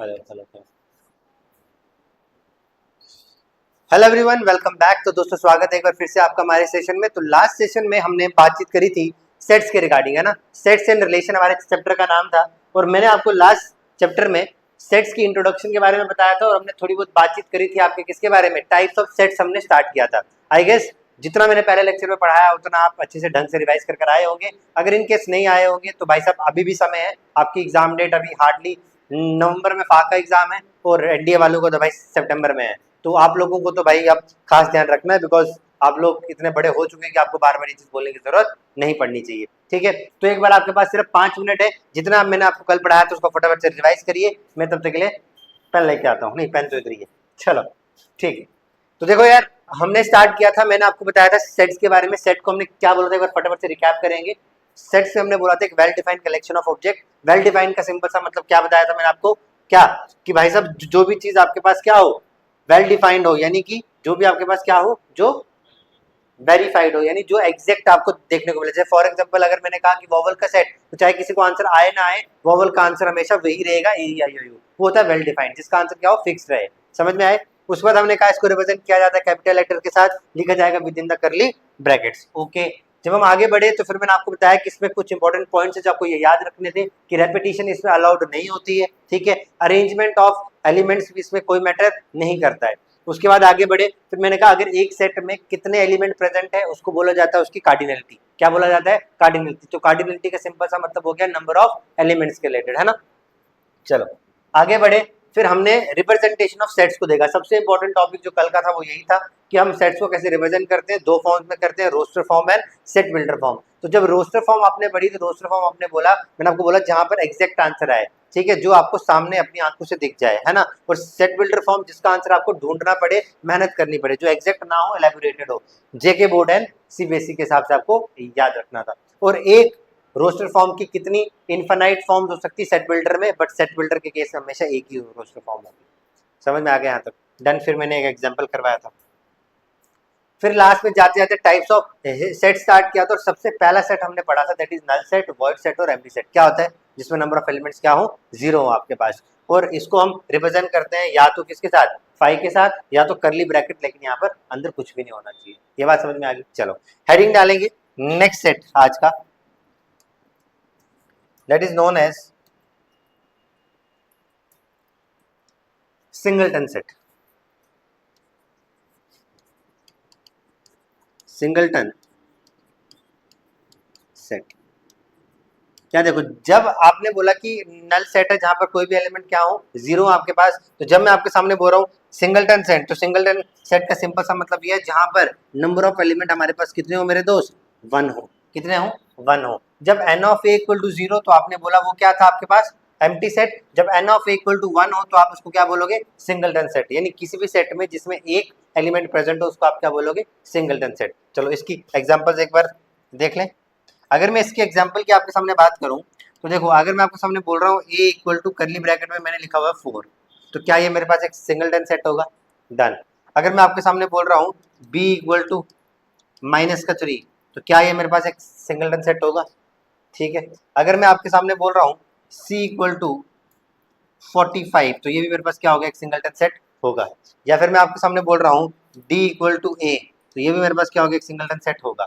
Hello hello hello everyone, welcome back. तो दोस्तों स्वागत है एक बार फिर से आपका हमारे सेशन में। तो लास्ट सेशन में हमने बातचीत करी थी सेट्स के रिगार्डिंग, है ना। सेट्स एंड रिलेशन हमारे चैप्टर का नाम था और मैंने आपको लास्ट चैप्टर में सेट्स की इंट्रोडक्शन के बारे में बताया था और हमने थोड़ी बहुत बातचीत करी थी आपके किसके बारे में, टाइप्स ऑफ सेट्स हमने स्टार्ट किया था। आई गेस जितना मैंने पहले लेक्चर में पढ़ाया उतना आप अच्छे से ढंग से रिवाइज कर आए होंगे। अगर इनकेस नहीं आए होंगे तो भाई साहब अभी भी समय है, आपकी एग्जाम डेट अभी हार्डली नवंबर में फाका एग्जाम है और एनडीए वालों को तो भाई सितंबर में है। तो आप लोगों को तो भाई अब खास ध्यान रखना है, बिकॉज आप लोग इतने बड़े हो चुके हैं कि आपको बार बार ये चीज बोलने की जरूरत नहीं पड़नी चाहिए। ठीक है, तो एक बार आपके पास सिर्फ 5 मिनट है, जितना मैंने आपको कल पढ़ाया था उसको फटाफट से रिवाइज करिए। मैं तब तक के लिए पेन लेके आता हूँ। नहीं, पेन तो इधर ही है। चलो ठीक है, तो देखो यार, हमने स्टार्ट किया था, मैंने आपको बताया था सेट्स के बारे में। सेट को हमने क्या बोला था, एक बार फटाफट से रिकैप करेंगे। सेट से हमने बोला था एक well defined collection of object. Well defined का सिंपल सा मतलब क्या बताया था मैंने आपको, क्या कि भाई साहब जो भी चीज आपके पास क्या हो, वेल डिफाइंड हो, यानी कि जो भी आपके पास क्या हो, जो वेरीफाइड हो, यानी जो एग्जैक्ट आपको देखने को मिले। जैसे फॉर एग्जांपल अगर मैंने कहा कि वॉवल का सेट, तो चाहे किसी को आंसर आए ना आए, वॉवल का आंसर हमेशा वही रहेगा, ए आई ओ यू। वो होता है वेल डिफाइंड, जिसका आंसर क्या हो, फिक्स रहे। समझ में आए। उसके बाद हमने कहा इसको रिप्रेजेंट किया जाता है कैपिटल लेटर के साथ, लिखा जाएगा विद इन द करली ब्रैकेट्स। ओके, जब हम आगे बढ़े तो फिर मैंने आपको बताया कि इसमें कुछ इंपॉर्टेंट पॉइंट्स है जो आपको ये याद रखने थे कि रेपिटेशन इसमें अलाउड नहीं होती है। ठीक है, अरेंजमेंट ऑफ एलिमेंट्स इसमें कोई मैटर नहीं करता है। उसके बाद आगे बढ़े, फिर मैंने कहा अगर एक सेट में कितने एलिमेंट प्रेजेंट है उसको बोला जाता है उसकी कार्डिनलिटी। क्या बोला जाता है, कार्डिनलिटी। तो कार्डिनलिटी का सिंपल सा मतलब हो गया नंबर ऑफ एलिमेंट्स के रिलेटेड, है ना। चलो आगे बढ़े, फिर हमने रिप्रेजेंटेशन ऑफ सेट्स को देखा। सबसे इंपॉर्टेंट टॉपिक जो कल का था वो यही था कि हम सेट्स को कैसे रिप्रेजेंट करते हैं। दो फॉर्म्स में करते हैं, roster form and set builder form. तो जब रोस्टर फॉर्म आपने पढ़ी तो रोस्टर फॉर्म आपने बोला, मैंने आपको बोला जहां पर एग्जैक्ट आंसर आए, ठीक है, जो आपको सामने अपनी आंखों से दिख जाए, है ना। और सेट बिल्डर फॉर्म जिसका आंसर आपको ढूंढना पड़े, मेहनत करनी पड़े, जो एग्जैक्ट ना हो, एलेबोरेटेड हो। जेके बोर्ड एंड सीबीएसई के हिसाब से आपको याद रखना था। और एक रोस्टर फॉर्म की कितनी इनफाइनाइट फॉर्म्स हो सकती है सेट बिल्डर में, बट सेट बिल्डर के केस में हमेशा एक ही रोस्टर फॉर्म होगी। समझ में आ गया यहाँ तक, डन। फिर मैंने एक एग्जांपल करवाया था। फिर लास्ट में जाते जाते टाइप्स ऑफ सेट स्टार्ट किया था और सबसे पहला सेट हमने पढ़ा था that is null set, void set और एम्प्टी सेट। क्या होता है, जिसमें नंबर ऑफ एलिमेंट्स क्या हो, 0 हो आपके पास। और इसको हम रिप्रेजेंट करते हैं या तो किसके साथ, फाइव के साथ, या तो करली ब्रैकेट, लेकिन यहाँ पर अंदर कुछ भी नहीं होना चाहिए। ये बात समझ में आ गई। चलो हेडिंग डालेंगे नेक्स्ट सेट आज का, that is known as singleton set. Singleton set क्या, देखो जब आपने बोला कि नल सेट है जहां पर कोई भी एलिमेंट क्या हो, 0 आपके पास, तो जब मैं आपके सामने बोल रहा हूँ सिंगलटन सेट, तो सिंगलटन सेट का सिंपल सा मतलब ये है जहां पर नंबर ऑफ एलिमेंट हमारे पास कितने हो मेरे दोस्त, 1 हो। कितने हो, 1 हो। जब n of A equal to 0 तो आपने बोला वो क्या था आपके पास, एम्प्टी सेट। जब n of A equal to 1 हो तो आप उसको क्या बोलोगे, सिंगलटन सेट। यानी किसी भी सेट में जिसमें एक एलिमेंट प्रेजेंट हो उसको आप क्या बोलोगे, सिंगलटन सेट। चलो इसकी एग्जांपल्स एक बार देख लें। अगर मैं इसके एग्जाम्पल की आपके सामने बात करूं तो देखो, अगर मैं आपके सामने बोल रहा हूँ ए इक्वल टू करली ब्रैकेट में मैंने लिखा हुआ है 4, तो क्या ये मेरे पास एक सिंगलटन सेट होगा, डन। अगर मैं आपके सामने बोल रहा हूँ बी इक्वल टू -3, तो क्या ये मेरे पास एक सिंगलटन सेट होगा, ठीक है। अगर मैं आपके सामने बोल रहा हूँ सी इक्वल टू 45, तो ये भी मेरे पास क्या होगा, एक सिंगलटन सेट होगा। या फिर मैं आपके सामने बोल रहा हूँ डी इक्वल टू ए, तो ये भी मेरे पास क्या होगा, एक सिंगलटन सेट होगा,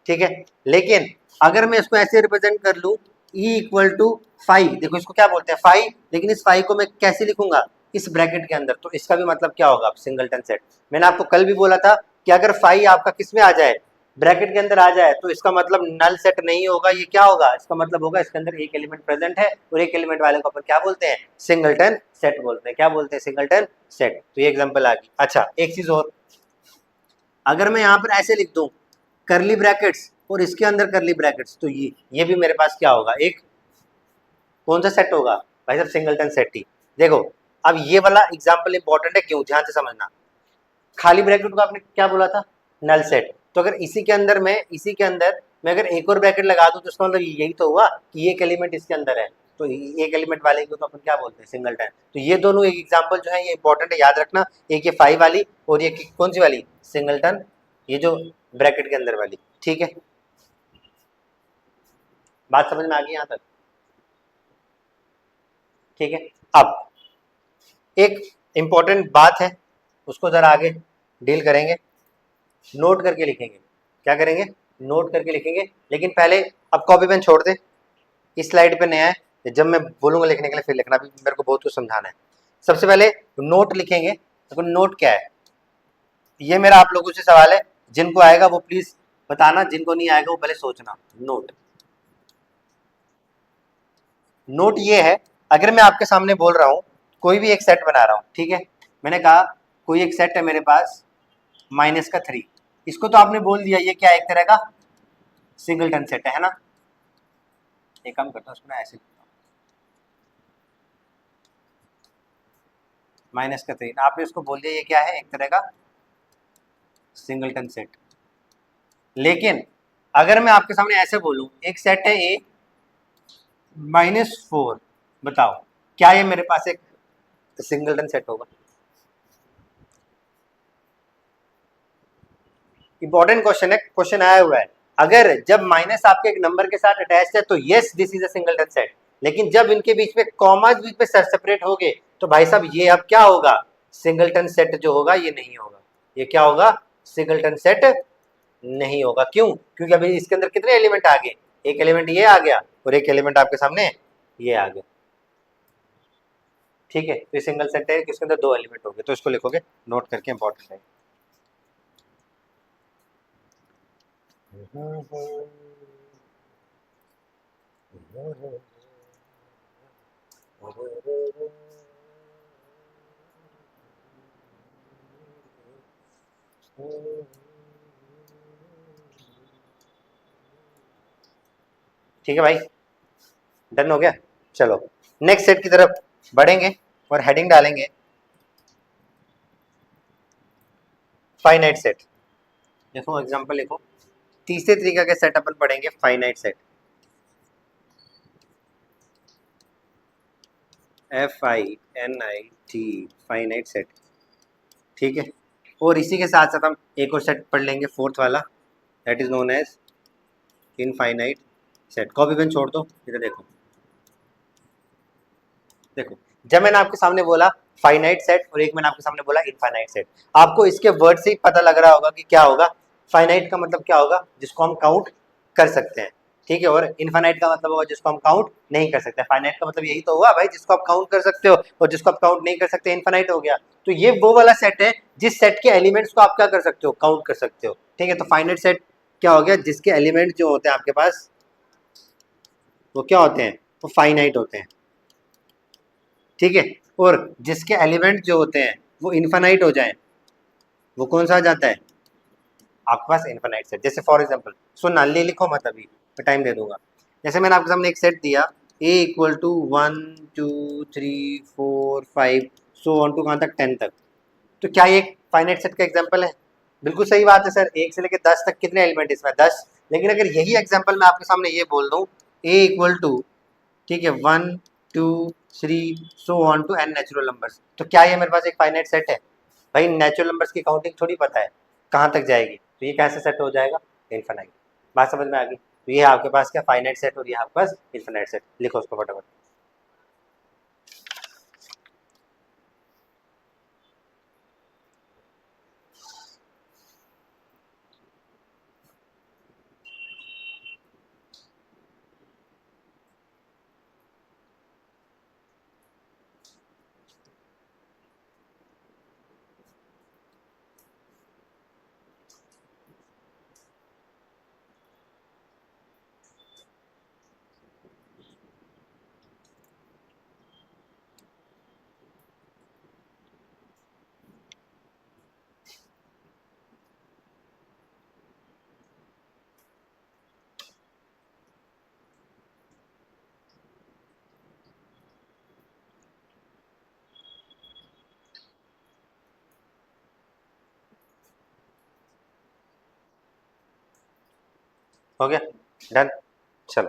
ठीक है। लेकिन अगर मैं इसको ऐसे रिप्रेजेंट कर लूँ ई इक्वल टू 5, देखो इसको क्या बोलते हैं 5, लेकिन इस 5 को मैं कैसे लिखूंगा, इस ब्रैकेट के अंदर, तो इसका भी मतलब क्या होगा, सिंगलटन सेट। मैंने आपको कल भी बोला था कि अगर 5 आपका किस में आ जाए, ब्रैकेट के अंदर आ जाए, तो इसका मतलब नल सेट नहीं होगा, ये क्या होगा, इसका मतलब होगा इसके अंदर एक एलिमेंट प्रेजेंट है और एक एलिमेंट वाले को अपन क्या बोलते हैं, सिंगलटन सेट बोलते हैं। क्या बोलते हैं, सिंगलटन सेट। तो ये एग्जांपल आ गई। अच्छा एक चीज और, अगर मैं यहाँ पर ऐसे लिख दूं करली ब्रैकेट्स और इसके अंदर करली ब्रैकेट्स, तो ये भी मेरे पास क्या होगा, एक कौन सा सेट होगा, भाई साहब सिंगलटन सेट ही। देखो अब ये वाला एग्जांपल इंपॉर्टेंट है, क्यों, ध्यान से समझना। खाली ब्रैकेट को आपने क्या बोला था, नल सेट। तो अगर इसी के अंदर मैं अगर एक और ब्रैकेट लगा दूं तो उसका मतलब यही तो हुआ कि एक एलिमेंट इसके अंदर है, तो एक एलिमेंट वाले को तो अपन क्या बोलते हैं, सिंगलटन। तो ये दोनों एक एग्जांपल जो है ये इंपॉर्टेंट है, याद रखना। एक ये 5 वाली और ये कौन सी वाली, सिंगलटन, ये जो ब्रैकेट के अंदर वाली, ठीक है। बात समझ में आ गई यहाँ तक, ठीक है। अब एक इंपॉर्टेंट बात है, उसको जरा आगे डील करेंगे, नोट करके लिखेंगे। क्या करेंगे? नोट करके लिखेंगे। लेकिन पहले अब कॉपी पेन छोड़ दे, इस स्लाइड पे नया है, जब मैं बोलूंगा लिखने के लिए फिर लिखना, भी मेरे को बहुत कुछ समझाना है। सबसे पहले नोट लिखेंगे। तो नोट क्या है, ये मेरा आप लोगों से सवाल है, जिनको आएगा वो प्लीज बताना, जिनको नहीं आएगा वो पहले सोचना। नोट, नोट ये है, अगर मैं आपके सामने बोल रहा हूं कोई भी एक सेट बना रहा हूं, ठीक है, मैंने कहा कोई एक सेट है मेरे पास -3, इसको तो आपने बोल दिया ये क्या है, एक तरह का सिंगलटन सेट है ना। एक काम करता हूं, उसमें ऐसे -3, आपने उसको बोल दिया ये क्या है, एक तरह का सिंगलटन सेट। लेकिन अगर मैं आपके सामने ऐसे बोलूं एक सेट है ए -4, बताओ क्या ये मेरे पास एक सिंगलटन सेट होगा? इंपॉर्टेंट क्वेश्चन है, क्वेश्चन आया हुआ है। अगर जब माइनस आपके एक नंबर के साथ अटैच है तो yes this is a singleton set, लेकिन जब इनके बीच में कॉमास बीच में सेपरेट हो गए तो भाई साहब ये अब क्या होगा, सिंगलटन सेट जो होगा ये नहीं होगा। ये क्या होगा? सिंगलटन सेट नहीं होगा। क्यों? क्योंकि अभी इसके अंदर कितने एलिमेंट आ गए, एक एलिमेंट ये आ गया और एक एलिमेंट आपके सामने ये आ गया। ठीक है, तो सिंगल सेट है, इसके अंदर 2 एलिमेंट हो गए, तो इसको लिखोगे नोट करके, इंपॉर्टेंट है। ठीक है भाई, डन हो गया। चलो नेक्स्ट सेट की तरफ बढ़ेंगे और हेडिंग डालेंगे फाइनाइट सेट। देखो एग्जांपल लिखो, तीसरे तरीका के सेट अपन पढ़ेंगे finite set, FINIT, finite set. ठीक है, और इसी के साथ साथ हम एक और सेट पढ़ लेंगे, फोर्थ वाला, that is known as infinite set. Copy pen छोड़ दो, इधर देखो। देखो जब मैंने आपके सामने बोला फाइनाइट सेट और एक मैंने आपके सामने बोला इनफाइनाइट सेट, आपको इसके वर्ड से ही पता लग रहा होगा कि क्या होगा। फाइनाइट का मतलब क्या होगा, जिसको हम काउंट कर सकते हैं, ठीक है, और इनफाइनाइट का मतलब होगा जिसको हम काउंट नहीं कर सकते। फाइनाइट का मतलब यही तो हुआ भाई, जिसको आप काउंट कर सकते हो, और जिसको आप काउंट नहीं कर सकते इनफाइनाइट हो गया। तो ये वो वाला सेट है जिस सेट के एलिमेंट्स को आप क्या कर सकते हो, काउंट कर सकते हो। ठीक है, तो फाइनाइट सेट क्या हो गया, जिसके एलिमेंट जो होते हैं आपके पास वो क्या होते हैं, वो फाइनाइट होते हैं। ठीक है, और जिसके एलिमेंट जो होते हैं वो इन्फानाइट हो जाए, वो कौन सा आ जाता है आपके पास, इन्फानाइट सेट। जैसे फॉर एग्जांपल सुनना, ले लिखो मत, अभी मैं टाइम दे दूंगा। जैसे मैंने आपके सामने एक सेट दिया A equal to 1 2 3 4 5 so on to कहाँ तक, 10 तक, तो क्या ये एक फाइनाइट सेट का एग्जाम्पल है? बिल्कुल सही बात है सर, 1 से लेकर 10 तक कितने एलिमेंट इसमें, 10। लेकिन अगर यही एग्जाम्पल मैं आपके सामने ये बोल दूँ ए इक्वल टू, ठीक है, 1 2 3 so on to n natural numbers, तो क्या ये मेरे पास एक फाइनाइट सेट है? भाई नेचुरल नंबर्स की काउंटिंग थोड़ी पता है कहाँ तक जाएगी, तो ये कैसे सेट हो जाएगा, इनफाइनाइट। बात समझ में आ गई? तो ये आपके पास क्या फाइनाइट सेट और ये आपके पास इनफाइनाइट सेट, लिखो उसको फटाफट। हो गया, डन। चलो,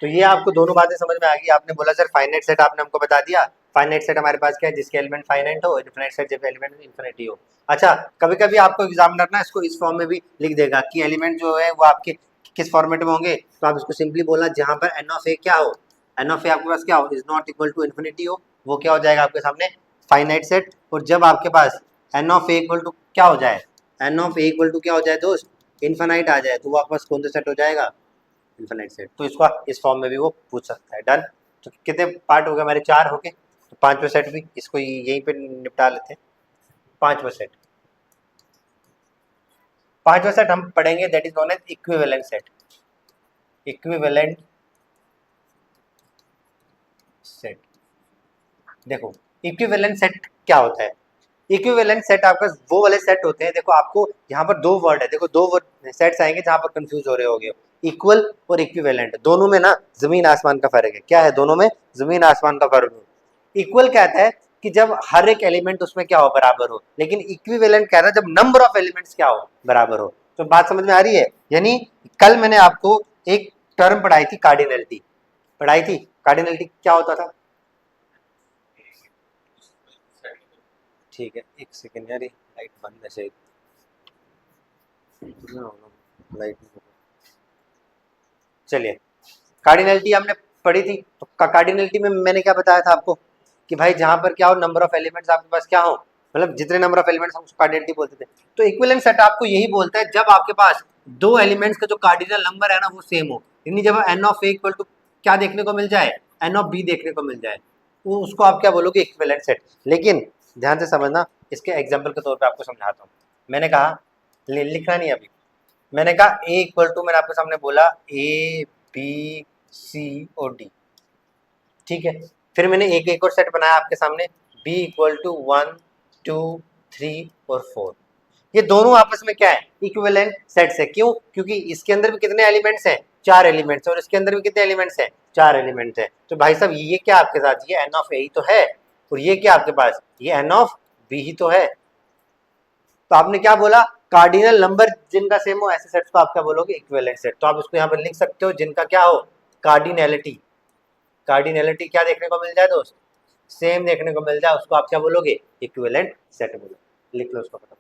तो ये आपको दोनों बातें समझ में आ गई। आपने बोला सर फाइनाइट सेट, आपने हमको बता दिया फाइनाइट सेट हमारे पास क्या है, जिसके एलिमेंट फाइनाइट हो, इनफिनिट सेट जब एलिमेंट इन्फिनिटी हो। अच्छा, कभी कभी आपको एग्जामिनर ना इसको इस फॉर्म में भी लिख देगा कि एलिमेंट जो है वो आपके किस फॉर्मेट में होंगे, तो आप इसको सिंपली बोलना जहां पर एन ऑफ ए क्या हो, एन ऑफ ए आपके पास क्या हो, is not equal to infinity हो, वो क्या हो जाएगा आपके सामने फाइनाइट सेट, और जब आपके पास N of A equal to क्या हो जाए, N of A equal to क्या हो जाए दोस्त, इन्फानाइट आ जाए, तो वो आपके पास कौन सा सेट हो जाएगा, इन्फानाइट सेट। तो इसको इस फॉर्म में भी वो पूछ सकता है। डन। तो कितने पार्ट हो गए हमारे, 4 हो गए। तो 5वां सेट भी इसको यहीं पे निपटा लेते हैं। 5वां सेट, 5वां सेट हम पढ़ेंगे, that is known as equivalent set. Equivalent set, देखो इक्विवेलेंट सेट क्या होता है। इक्विवेलेंट सेट आपका वो वाले सेट होते हैं, देखो आपको यहाँ पर 2 वर्ड है, देखो 2 सेट्स आएंगे जहाँ पर कंफ्यूज हो रहे होगे, इक्वल और इक्विवेलेंट, दोनों में ना जमीन आसमान का फर्क है। क्या है, दोनों में जमीन आसमान का फर्क है। इक्वल कहता है कि जब हर एक एलिमेंट उसमें क्या हो, बराबर हो, लेकिन इक्विवेलेंट कहता है जब नंबर ऑफ एलिमेंट्स क्या हो, बराबर हो। तो बात समझ में आ रही है। यानी कल मैंने आपको एक टर्म पढ़ाई थी, कार्डिनलिटी पढ़ाई थी। कार्डिनलिटी क्या होता था, ठीक है एक सेकेंड यार, लाइट बंद है शायद, लाइट, चलिए कार्डिनलिटी हमने पढ़ी थी। तो कार्डिनलिटी में मैंने क्या बताया था आपको कि भाई जहां पर क्या हो, नंबर ऑफ एलिमेंट्स आपके पास क्या हो, मतलब जितने नंबर ऑफ एलिमेंट्स हम उसको कार्डिनलिटी बोलते थे। तो इक्विवेलेंट सेट आपको यही बोलता है जब आपके पास 2 एलिमेंट्स का जो कार्डिनल नंबर है ना वो सेम हो, यानी जब n of A equal to क्या देखने को मिल जाए, एन ऑफ बी देखने को मिल जाए, वो उसको आप क्या बोलोगे, इक्विवेलेंट सेट। लेकिन ध्यान से समझना, इसके एग्जाम्पल के तौर पर आपको समझाता हूँ। मैंने कहा लिखना नहीं अभी, मैंने कहा ए इक्वल टू, मैंने आपके सामने बोला ए बी सी और डी, ठीक है। फिर मैंने एक और सेट बनाया आपके सामने, बी इक्वल टू 1 2 3 और 4। ये दोनों आपस में क्या है, इक्विवेलेंट सेट्स है। क्यों, क्योंकि इसके अंदर भी कितने एलिमेंट्स हैं, 4 एलिमेंट्स, और इसके अंदर भी कितने एलिमेंट्स हैं, 4 एलिमेंट्स हैं। तो भाई साहब ये क्या आपके साथ, ये एन ऑफ ए ही तो है, और ये क्या आपके पास, ये एन ऑफ बी ही तो है। तो आपने क्या बोला, कार्डिनल नंबर जिनका सेम हो ऐसे सेट्स को आप क्या बोलोगे, इक्विवेलेंट सेट। तो आप इसको यहाँ पर लिख सकते हो, जिनका क्या हो, कार्डिनलिटी, कार्डिनलिटी क्या देखने को मिल जाए दोस्त, सेम देखने को मिल जाए, उसको आप क्या बोलोगे, इक्विवेलेंट सेट बोलोगे। लिख लो उसको फटाफट।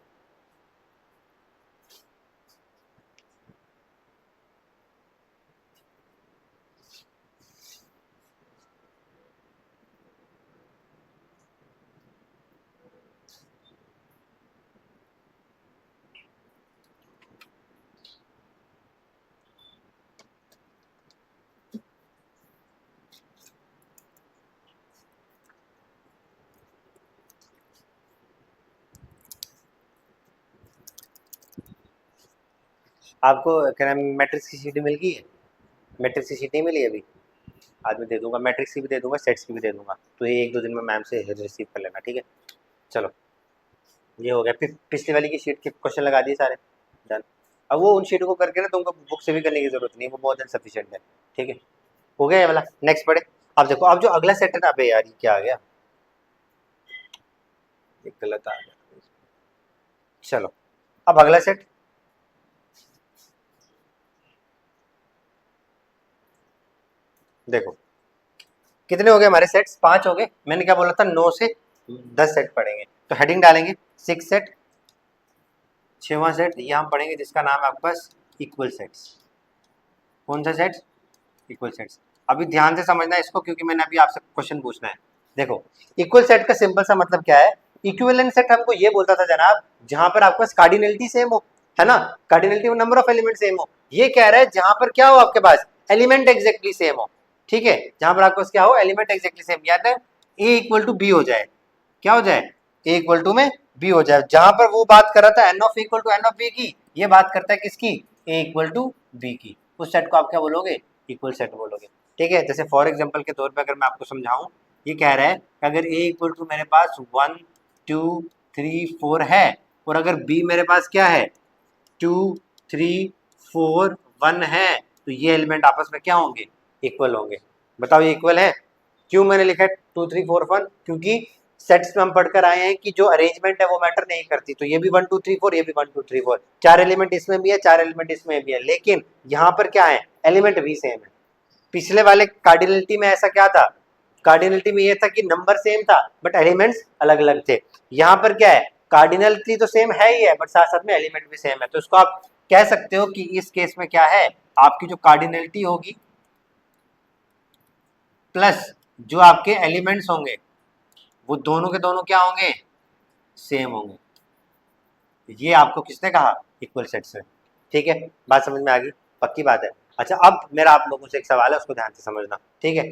आपको क्या नाम, मैट्रिक्स की शीट मिल गई है, मैट्रिक्स की शीट नहीं मिली अभी, आज मैं दे दूंगा, मैट्रिक्स की भी दे दूंगा, सेट्स की भी दे दूंगा। तो ये 1-2 दिन में मैम से रिसीव कर लेना, ठीक है। चलो ये हो गया, पिछली वाली की शीट के क्वेश्चन लगा दिए सारे, डन। अब वो उन शीटों को करके ना तुमको बुक से भी करने की जरूरत नहीं है, वो मोर देन सफिशिएंट है, ठीक है। हो गया ये वाला, नेक्स्ट पढ़े। अब देखो, अब जो अगला सेट है ना, अबे यार ये क्या आ गया, एक गलत आ गया। चलो अब अगला सेट, देखो कितने हो गए हमारे सेट्स, 5 हो गए। मैंने क्या बोला था, 9 से 10 सेट पढ़ेंगे। तो हेडिंग डालेंगे 6 सेट, 6वां सेट ये हम पढ़ेंगे जिसका नाम है आपके पास इक्वल सेट्स। कौन सा सेट्स, इक्वल सेट्स। अभी ध्यान से समझना इसको, क्योंकि मैंने अभी आपसे क्वेश्चन पूछना है। देखो इक्वल सेट का सिंपल सा मतलब क्या है, इक्विवेलेंट सेट हमको ये बोलता था जनाब जहां पर आपके पास कार्डिनलिटी सेम हो, है ना, कार्डिनलिटी में नंबर ऑफ एलिमेंट सेम हो। ये कह रहा है जहां पर क्या हो आपके पास, एलिमेंट एग्जैक्टली सेम हो, ठीक है, जहां पर आपके पास क्या हो, एलिमेंट एग्जैक्टली सेम, या ए इक्वल टू बी हो जाए, क्या हो जाए, ए इक्वल टू में बी हो जाए। जहां पर वो बात कर रहा था n of equal to n of B की, ये बात करता है किसकी, ए इक्वल टू बी की, उस सेट को आप क्या बोलोगे, इक्वल सेट बोलोगे, ठीक है। जैसे फॉर एग्जांपल के तौर पे अगर मैं आपको समझाऊं, ये कह रहा है कि अगर ए इक्वल टू मेरे पास 1 2 3 4 है, और अगर बी मेरे पास क्या है 2 3 4 1 है, तो ये एलिमेंट आपस में क्या होंगे, इक्वल होंगे। बताओ ये इक्वल है। क्यों मैंने लिखा है 2 3 4 1, क्योंकि सेट्स में हम पढ़कर आए हैं कि जो अरेंजमेंट है वो मैटर नहीं करती। तो ये भी 1 2 3 4, ये भी 1 2 3 4, 4 एलिमेंट इसमें भी है, 4 एलिमेंट इसमें भी है, लेकिन यहाँ पर क्या है, एलिमेंट भी सेम है। पिछले वाले कार्डिनलिटी में ऐसा क्या था, कार्डिनलिटी में ये था कि नंबर सेम था बट एलिमेंट्स अलग अलग थे। यहाँ पर क्या है, कार्डिनलिटी तो सेम है ही है, बट साथ साथ में एलिमेंट भी सेम है। तो इसको आप कह सकते हो कि इस केस में क्या है, आपकी जो कार्डिनलिटी होगी प्लस जो आपके एलिमेंट्स होंगे, वो दोनों के दोनों क्या होंगे, सेम होंगे। ये आपको किसने कहा, इक्वल सेट से। ठीक है, बात समझ में आ गई, पक्की बात है। अच्छा, अब मेरा आप लोगों से एक सवाल है, उसको ध्यान से समझना। ठीक है,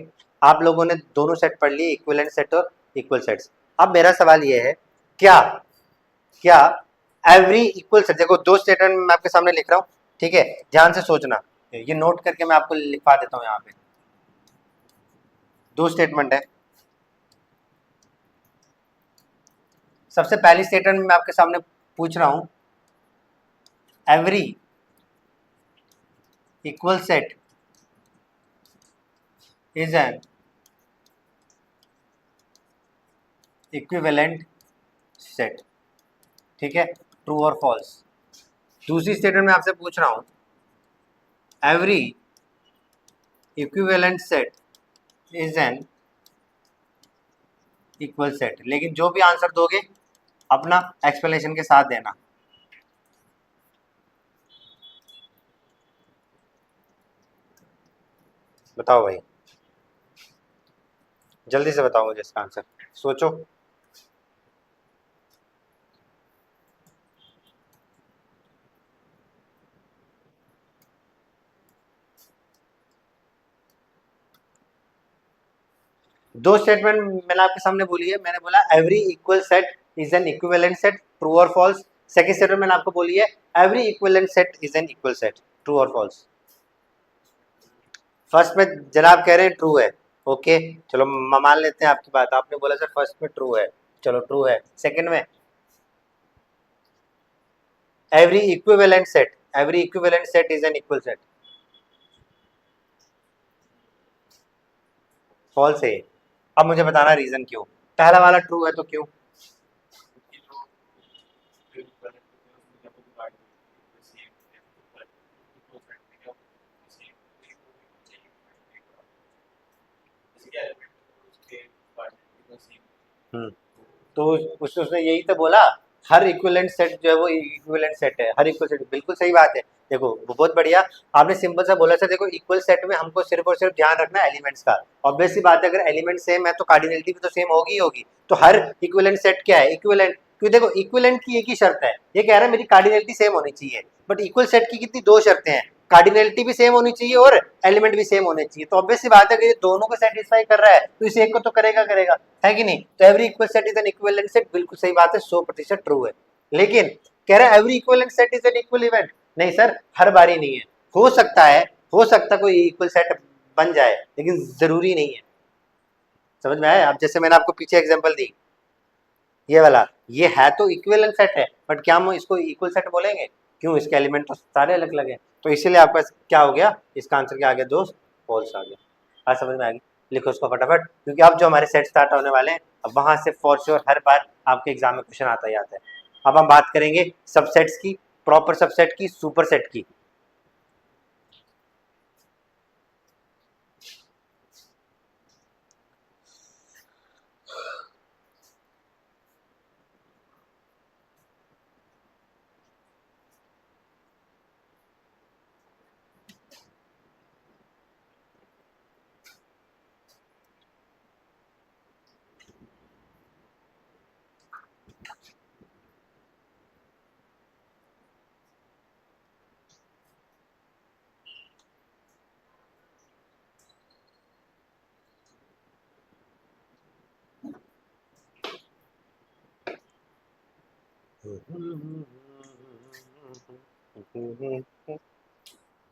आप लोगों ने दोनों सेट पढ़ लिए, इक्विवेलेंट सेट और इक्वल सेट्स। अब मेरा सवाल ये है, क्या क्या एवरी इक्वल सेट, देखो दो स्टेटमेंट मैं आपके सामने लिख रहा हूँ, ठीक है, ध्यान से सोचना, ये नोट करके मैं आपको लिखवा देता हूँ यहाँ पे। दो स्टेटमेंट है। सबसे पहली स्टेटमेंट मैं आपके सामने पूछ रहा हूँ, every equal set is N equivalent set. ठीक है, ट्रू और फॉल्स। दूसरी स्टेटमेंट मैं आपसे पूछ रहा हूं, every equivalent set is an equal set. लेकिन जो भी आंसर दोगे अपना एक्सप्लेनेशन के साथ देना। बताओ भाई, जल्दी से बताओ मुझे इसका आंसर, सोचो। दो स्टेटमेंट मैंने आपके सामने बोली है, मैंने बोला every equal set is N equivalent set, true और फॉल्स। सेकंड स्टेटमेंट मैंने आपको बोली है, every equivalent set is an equal set, true और फॉल्स। फर्स्ट में जनाब कह रहे हैं ट्रू है, ओके, चलो मान लेते हैं आपकी बात, आपने बोला सर फर्स्ट में ट्रू है, चलो ट्रू है। सेकंड में every equivalent set is an equal set, false है। अब मुझे बताना रीजन क्यों, पहला वाला ट्रू है तो क्यों। तो उसने यही तो बोला, हर इक्विवेलेंट सेट जो है वो इक्विवेलेंट सेट है, हर इक्वल सेट, बिल्कुल सही बात है। देखो वो बहुत बढ़िया, आपने सिंपल सा बोला था। देखो इक्वल सेट में हमको सिर्फ और सिर्फ ध्यान रखना है एलिमेंट्स का। ऑब्वियस सी बात है, अगर एलिमेंट सेम है तो कार्डिनलिटी भी तो सेम होगी ही होगी। तो हर इक्विवेलेंट सेट क्या है, इक्विवेलेंट। क्योंकि देखो इक्विवेलेंट की एक ही शर्त है, ये कह रहा है मेरी कार्डिनलिटी सेम होनी चाहिए, बट इक्वल सेट की कितनी, दो शर्तें हैं, कार्डिनलिटी भी सेम होनी चाहिए और एलिमेंट भी सेम होने चाहिए। तो ऑब्वियस सी बात है कि ये दोनों को सेटिस्फाई कर रहा है तो इस एक को तो करेगा करेगा, है कि नहीं। तो every equal set is N equivalent set, बिल्कुल सही बात है, 100% ट्रू है। लेकिन कह रहा है every equivalent set is an equal event, नहीं सर, हर बारी नहीं है। हो सकता है, हो सकता कोई इक्वल सेट बन जाए, लेकिन जरूरी नहीं है। समझ में आया। अब जैसे मैंने आपको पीछे एग्जांपल दी, ये वाला, ये है तो इक्विवेलेंट सेट है, बट क्या हम इसको इक्वल सेट बोलेंगे, क्यों, इसके एलिमेंट तो सारे अलग अलग हैं। तो इसीलिए आपका क्या हो गया, इसका आंसर क्या आ गया दोस्त, फॉल्स आ गया। आज समझ में आ गई, लिखो उसको फटाफट, क्योंकि अब जो हमारे सेट स्टार्ट होने वाले हैं, अब वहां से फॉर श्योर हर बार आपके एग्जाम में क्वेश्चन आता ही आता है। अब हम बात करेंगे सबसेट्स की, प्रॉपर सबसेट की, सुपर सेट की।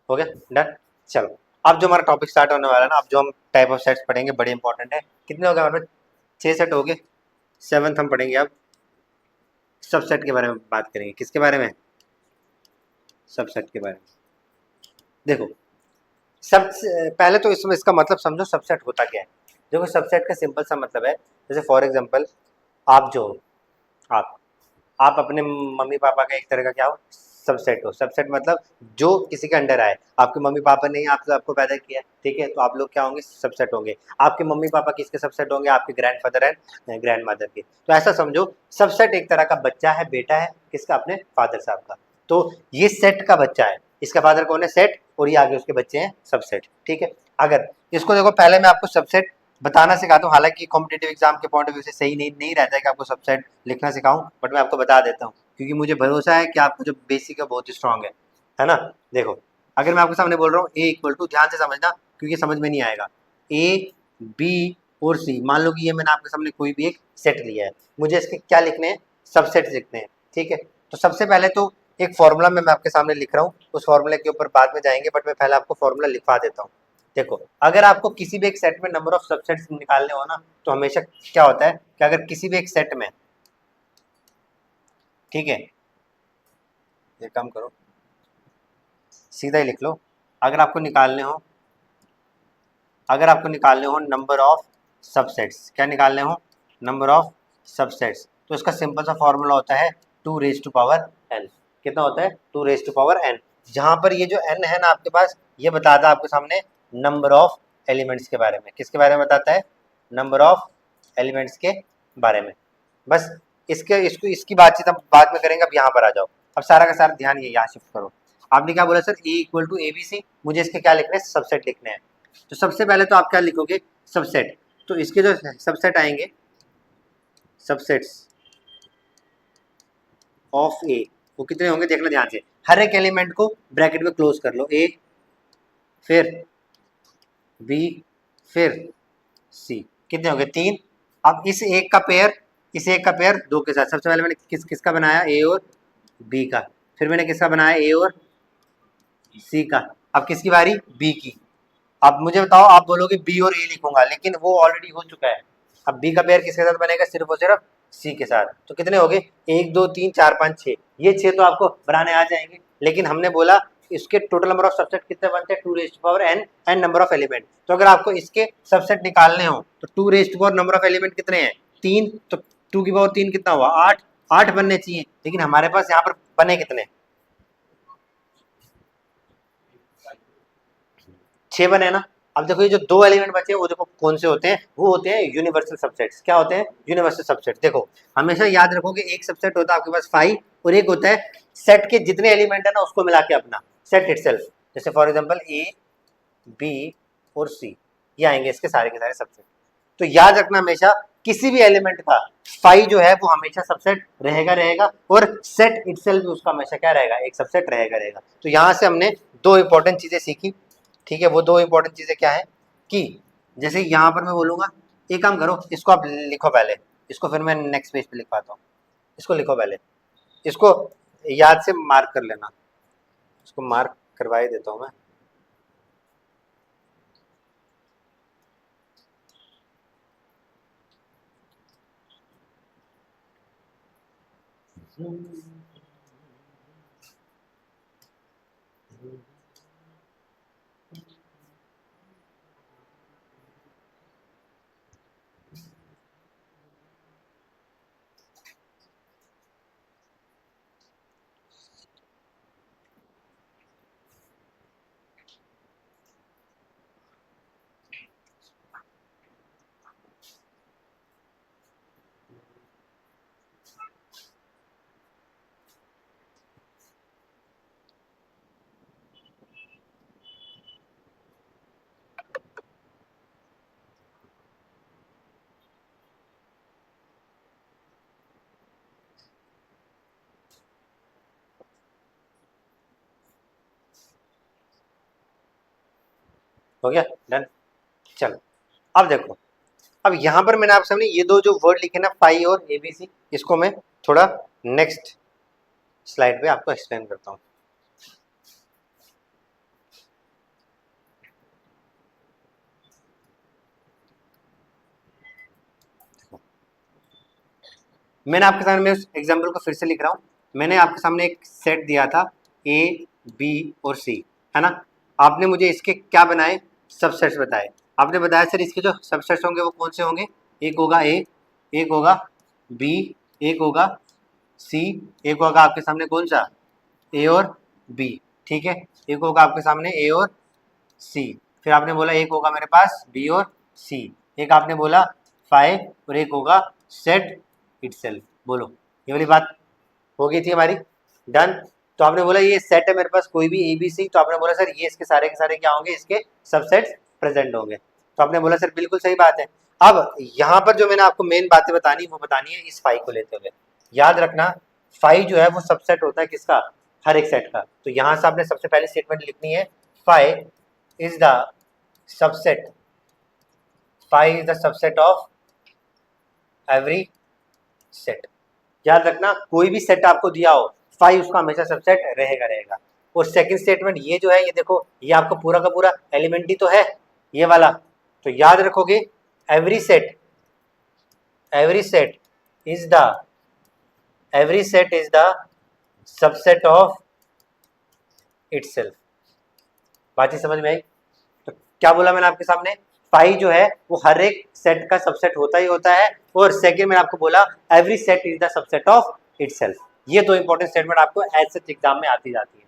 हो गया, डन। चलो, अब जो हमारा टॉपिक स्टार्ट होने वाला है ना, अब जो हम टाइप ऑफ सेट्स पढ़ेंगे बड़े इंपॉर्टेंट है। कितने हो गए हमारे पास, 6 सेट हो गए। सेवंथ हम पढ़ेंगे अब, सबसेट के बारे में बात करेंगे। किसके बारे में, सबसेट के बारे में। देखो सब पहले तो इसमें इसका मतलब समझो सबसेट होता क्या है। देखो सबसेट का सिंपल सा मतलब है, जैसे फॉर एग्जांपल आप जो आप आप अपने मम्मी पापा का एक तरह का क्या हो, सबसेट हो। सबसेट मतलब जो किसी के अंडर आए, आपके मम्मी पापा ने ही आपको पैदा किया, ठीक है, तो आप लोग क्या होंगे, सबसेट होंगे। आपके मम्मी पापा किसके सबसेट होंगे, आपके ग्रैंडफादर एंड ग्रैंड मदर के। तो ऐसा समझो सबसेट एक तरह का बच्चा है, बेटा है किसका, अपने फादर साहब का। तो ये सेट का बच्चा है, इसका फादर कौन है, सेट, और ये आगे उसके बच्चे हैं सबसेट। ठीक है, अगर इसको देखो, पहले मैं आपको सबसेट बताना सिखाता हूँ, हालांकि कॉम्पिटेटिव एग्जाम के पॉइंट ऑफ व्यू से सही नहीं रहता है कि आपको सबसेट लिखना सिखाऊं, बट मैं आपको बता देता हूँ क्योंकि मुझे भरोसा है कि आपको जो बेसिक है बहुत ही स्ट्रांग है ना। देखो अगर मैं आपके सामने बोल रहा हूँ ए इक्वल टू, ध्यान से समझना क्योंकि समझ में नहीं आएगा, ए बी और सी, मान लो कि ये मैंने आपके सामने कोई भी एक सेट लिया है, मुझे इसके क्या लिखने हैं, सबसेट लिखने हैं, ठीक है। तो सबसे पहले तो एक फॉर्मूला मैं आपके सामने लिख रहा हूँ, उस फॉर्मूले के ऊपर बाद में जाएंगे, बट मैं पहले आपको फॉर्मूला लिखवा देता हूँ। देखो अगर आपको किसी भी एक सेट में नंबर ऑफ सबसेट्स निकालने हो ना, तो हमेशा क्या होता है कि अगर किसी भी एक सेट में, ठीक है, ये काम करो, सीधा ही लिख लो, अगर आपको निकालने हो, नंबर ऑफ सबसेट्स, क्या निकालने हो, नंबर ऑफ सबसेट्स, तो इसका सिंपल सा फॉर्मूला होता है 2 रेज टू पावर n। कितना होता है, 2 रेज टू पावर n। जहां पर ये जो n है ना आपके पास, ये बताता है आपके सामने नंबर ऑफ एलिमेंट्स के बारे में। किसके बारे में बताता है, नंबर ऑफ एलिमेंट्स के बारे में। बस इसकी बातचीत हम बाद में करेंगे, अब यहाँ पर आ जाओ। अब सारा का सारा ध्यान ये यहाँ शिफ्ट करो। आपने क्या बोला sir, A equal to A B C, मुझे इसके क्या लिखने हैं, सबसेट लिखने हैं। तो सबसे पहले तो आप क्या लिखोगे, सबसेट। तो इसके जो सबसेट आएंगे, सबसेट्स ऑफ ए, वो कितने होंगे देखना ध्यान से, हर एक एलिमेंट को ब्रैकेट में क्लोज कर लो, ए फिर बी फिर सी, कितने हो गए, 3। अब इस एक का पेयर 2 के साथ, सबसे पहले मैंने किसका बनाया, ए और बी का, फिर मैंने किसका बनाया, ए और सी का, अब किसकी बारी, बी की। अब मुझे बताओ, आप बोलोगे बी और ए लिखूंगा, लेकिन वो ऑलरेडी हो चुका है। अब बी का पेयर किसके साथ बनेगा, सिर्फ और सिर्फ सी के साथ। तो कितने हो गए, 1 2 3 4 5 6, ये 6 तो आपको बनाने आ जाएंगे, लेकिन हमने बोला इसके टोटल नंबर ऑफ सबसेट कितने बनते हैं, 2 raise to power n and number of element. तो अगर आपको इसके सबसेट निकालने हो तो 2 raise to power number of element कितने हैं, 3, तो 2 की पावर 3 कितना हुआ, 8, 8 बनने चाहिए, लेकिन हमारे पास यहाँ पर बने कितने, 6 बने ना। अब देखो ये जो 2 एलिमेंट बचे हैं वो देखो कौन से होते हैं, वो होते हैं यूनिवर्सल सबसेट्स। क्या होते हैं, यूनिवर्सल सबसेट। देखो हमेशा याद रखोगे, एक सबसेट होता है आपके पास 5 और एक होता है सेट के जितने एलिमेंट है ना उसको मिला के अपना सेट इटसेल्फ। जैसे फॉर एग्जांपल ए बी और सी, ये आएंगे इसके सारे के सारे सबसेट। तो याद रखना हमेशा किसी भी एलिमेंट का 5 जो है वो हमेशा सबसेट रहेगा और सेट इटसेल्फ भी उसका हमेशा क्या रहेगा, एक सबसेट रहेगा। तो यहाँ से हमने 2 इंपॉर्टेंट चीजें सीखी, ठीक है। वो 2 इंपॉर्टेंट चीजें क्या है कि जैसे यहाँ पर मैं बोलूंगा, एक काम करो, इसको आप लिखो पहले, इसको फिर मैं नेक्स्ट पेज पे लिखवाता हूँ। इसको लिखो पहले, इसको याद से मार्क कर लेना, इसको मार्क करवा ही देता हूँ मैं। हो गया, डन। चलो अब देखो, अब यहाँ पर मैंने आप सामने ये 2 जो वर्ड लिखे ना, फाई और एबीसी, इसको मैं थोड़ा नेक्स्ट स्लाइड पे आपको एक्सप्लेन करता हूँ। मैंने आपके सामने उस एग्जाम्पल को फिर से लिख रहा हूँ। मैंने आपके सामने एक सेट दिया था ए बी और सी, है ना। आपने मुझे इसके क्या बनाए, सबसेट्स बताए। आपने बताया सर इसके जो सबसेट्स होंगे वो कौन से होंगे, एक होगा ए, एक होगा बी, एक होगा सी, एक होगा आपके सामने कौन सा, ए और बी, ठीक है। एक होगा आपके सामने ए और सी, फिर आपने बोला एक होगा मेरे पास बी और सी, एक आपने बोला फाइव और एक होगा सेट इटसेल्फ। बोलो, ये वाली बात हो गई थी हमारी, डन। तो आपने बोला ये सेट है मेरे पास कोई भी ए बी सी, तो आपने बोला सर ये इसके सारे के सारे क्या होंगे, इसके सबसेट्स प्रेजेंट होंगे। तो तो आपने बोला सर बिल्कुल सही बात है। अब यहाँ पर जो मैंने आपको मेन बातें बतानी वो बतानी है इस फाई को लेते हुए। याद रखना फाई जो है वो सबसेट होता है किसका, हर एक सेट का। तो यहाँ से आपने सबसे पहले स्टेटमेंट लिखनी है phi is the subset, phi is the subset of every set. याद रखना कोई भी सेट आपको दिया हो फाई उसका हमेशा सबसेट रहेगा रहेगा। और सेकंड स्टेटमेंट ये जो है ये देखो ये आपका पूरा का पूरा एलिमेंट ही तो है ये वाला। तो याद रखोगे every set, every set is the, every set is the subset of itself. बात ही समझ में आई। तो क्या बोला मैंने आपके सामने, फाई जो है वो हर एक सेट का सबसेट होता ही होता है। और सेकंड मैंने आपको बोला every set is the subset of itself. ये दो इंपॉर्टेंट स्टेटमेंट आपको एज सच एग्जाम में आती जाती है।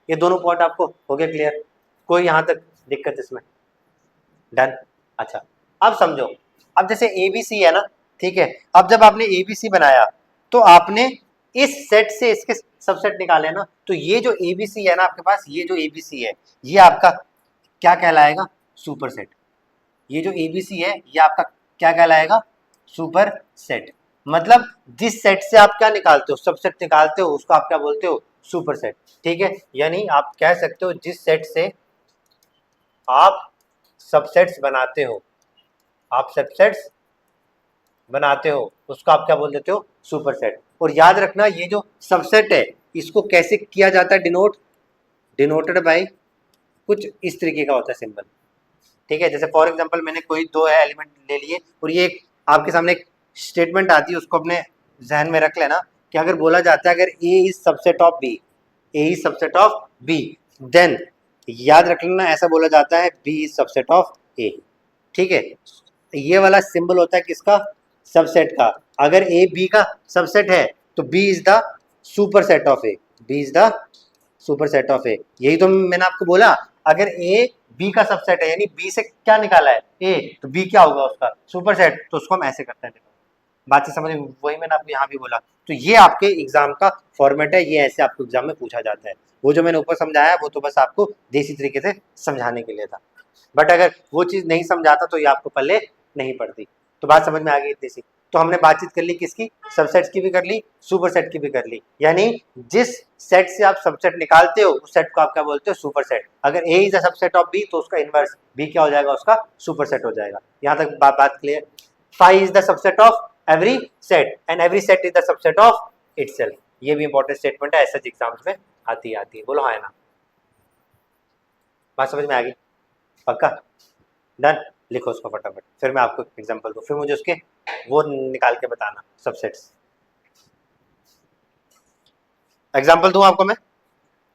ये दोनों पॉइंट आपको हो गए क्लियर, कोई यहाँ तक दिक्कत इसमें, डन। अच्छा अब समझो, अब जैसे एबीसी है ना, ठीक है, अब जब आपने एबीसी बनाया तो आपने इस सेट से इसके सबसेट निकाले ना, तो ये जो एबीसी है ना आपके पास, ये जो एबीसी है ये आपका क्या कहलाएगा, सुपर सेट। ये जो एबीसी है ये आपका क्या कहलाएगा, सुपर सेट। मतलब जिस सेट से आप क्या निकालते हो, सबसेट निकालते हो, उसको आप क्या बोलते हो, सुपर सेट। ठीक है, यानी आप कह सकते हो जिस सेट से आप सबसेट्स बनाते हो, आप सबसेट्स बनाते हो उसको आप क्या बोल देते हो, सुपर सेट। और याद रखना ये जो सबसेट है इसको कैसे किया जाता है डिनोट, डिनोटेड बाय कुछ इस तरीके का होता है सिंबल। ठीक है, जैसे फॉर एग्जांपल मैंने कोई दो एलिमेंट ले लिए और ये एक आपके सामने एक स्टेटमेंट आती है, उसको अपने जहन में रख लेना कि अगर बोला जाता है अगर A is subset of B, A is subset of B, then याद रख लेना ऐसा बोला जाता है B is subset of A. ठीक है, ये वाला सिंबल होता है किसका, सबसेट का। अगर ए बी का सबसेट है तो B is the superset of A, B is the superset of A. यही तो मैंने आपको बोला, अगर ए बी का सबसेट है यानी बी से क्या निकाला है ए, तो बी क्या होगा उसका सुपर सेट, तो उसको हम ऐसे करते हैं। बात ही समझ, वही मैंने आपको यहाँ भी बोला। तो ये आपके एग्जाम का फॉर्मेट है, ये ऐसे आपको एग्जाम में पूछा जाता है। वो जो मैंने ऊपर समझाया वो तो बस आपको देसी तरीके से समझाने के लिए था, बट अगर वो चीज़ नहीं समझाता तो ये आपको पल्ले नहीं पड़ती। तो बात समझ में आ गई इतनी सी। तो हमने बातचीत कर ली किसकी, सबसेट्स की भी कर ली, सुपर सेट की भी कर ली। यानी जिस सेट से आप सबसेट निकालते हो उस सेट को आप क्या बोलते हो, सुपर सेट। अगर A is the subset of B तो उसका इनवर्स बी क्या हो जाएगा, उसका सुपर सेट हो जाएगा। यहाँ तक बात clear. Five is the subset of every set and every set is the subset of itself. ये भी इंपॉर्टेंट स्टेटमेंट है, ऐसा एग्जाम्स में आती है। बोलो हाँ ना, बात समझ में आ गई, पक्का, डन। लिखो उसको फटाफट, फिर मैं आपको एग्जांपल दूँ, फिर मुझे उसके वो निकाल के बताना सबसेट्स। एग्जांपल दूँ आपको मैं,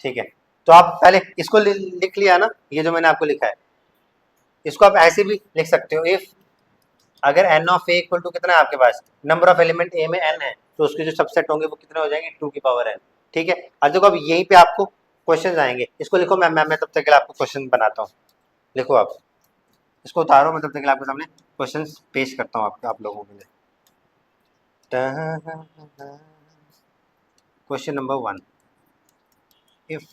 ठीक है। तो आप पहले इसको लिख लिया ना, ये जो मैंने आपको लिखा है इसको आप ऐसे भी लिख सकते हो। इफ अगर n of A equal to कितना है आपके पास, नंबर ऑफ एलिमेंट ए में एन है, तो उसके जो सबसेट होंगे वो कितने हो जाएंगे, 2 की पावर एन। ठीक है, अब देखो अब यहीं पे आपको क्वेश्चन आएंगे, इसको लिखो, मैं तब तक के लिए आपको क्वेश्चन बनाता हूँ। लिखो आप इसको उतारो, मैं तब तक के लिए आपके सामने क्वेश्चन पेश करता हूँ आप लोगों के लिए। Question number 1, if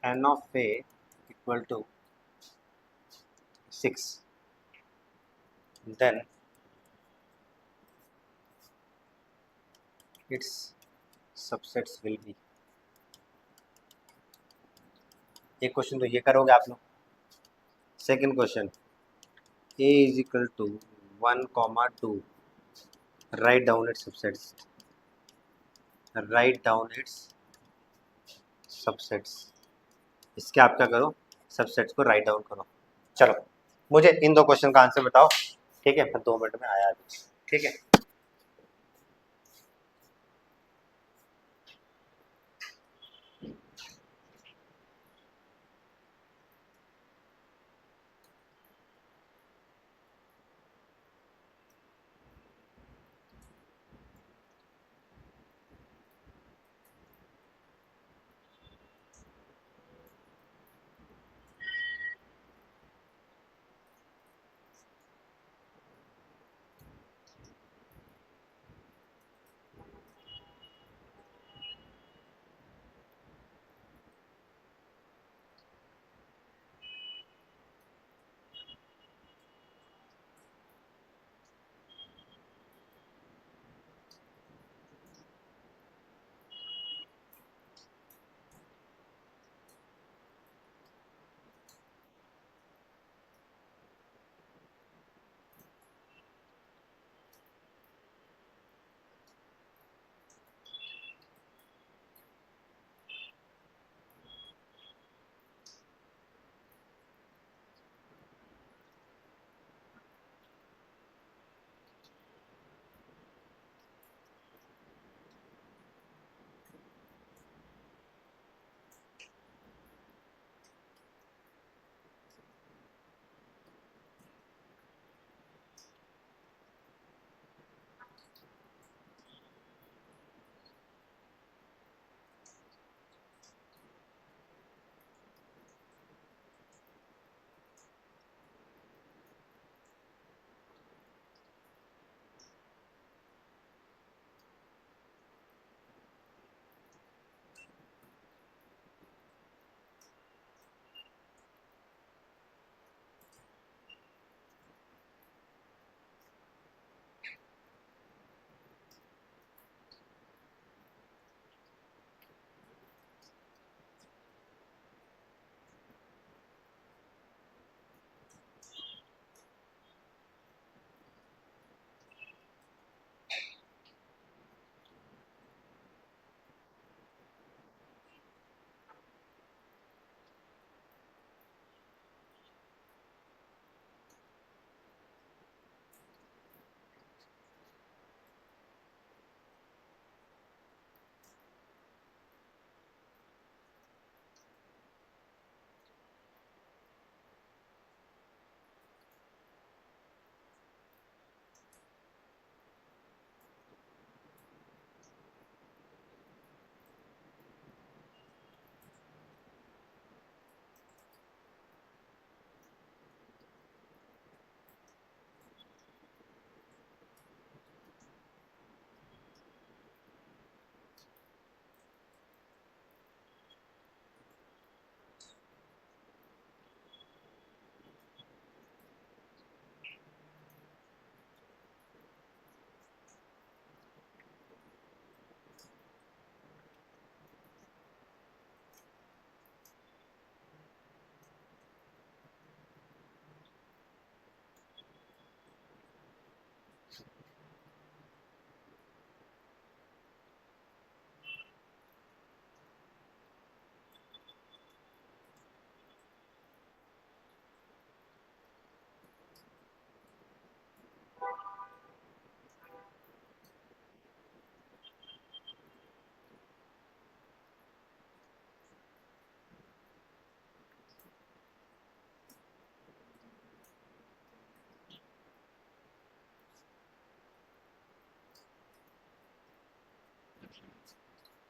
n of A equal to 6 then its subsets will be। एक क्वेश्चन तो ये करोगे आप लोग। Second question, a is equal to 1, 2, write down its subsets, write down its subsets। इसके आप क्या करो, सबसेट्स को राइट डाउन करो। चलो मुझे इन दो क्वेश्चन का आंसर बताओ, ठीक है, मैं 2 मिनट में आया, ठीक है।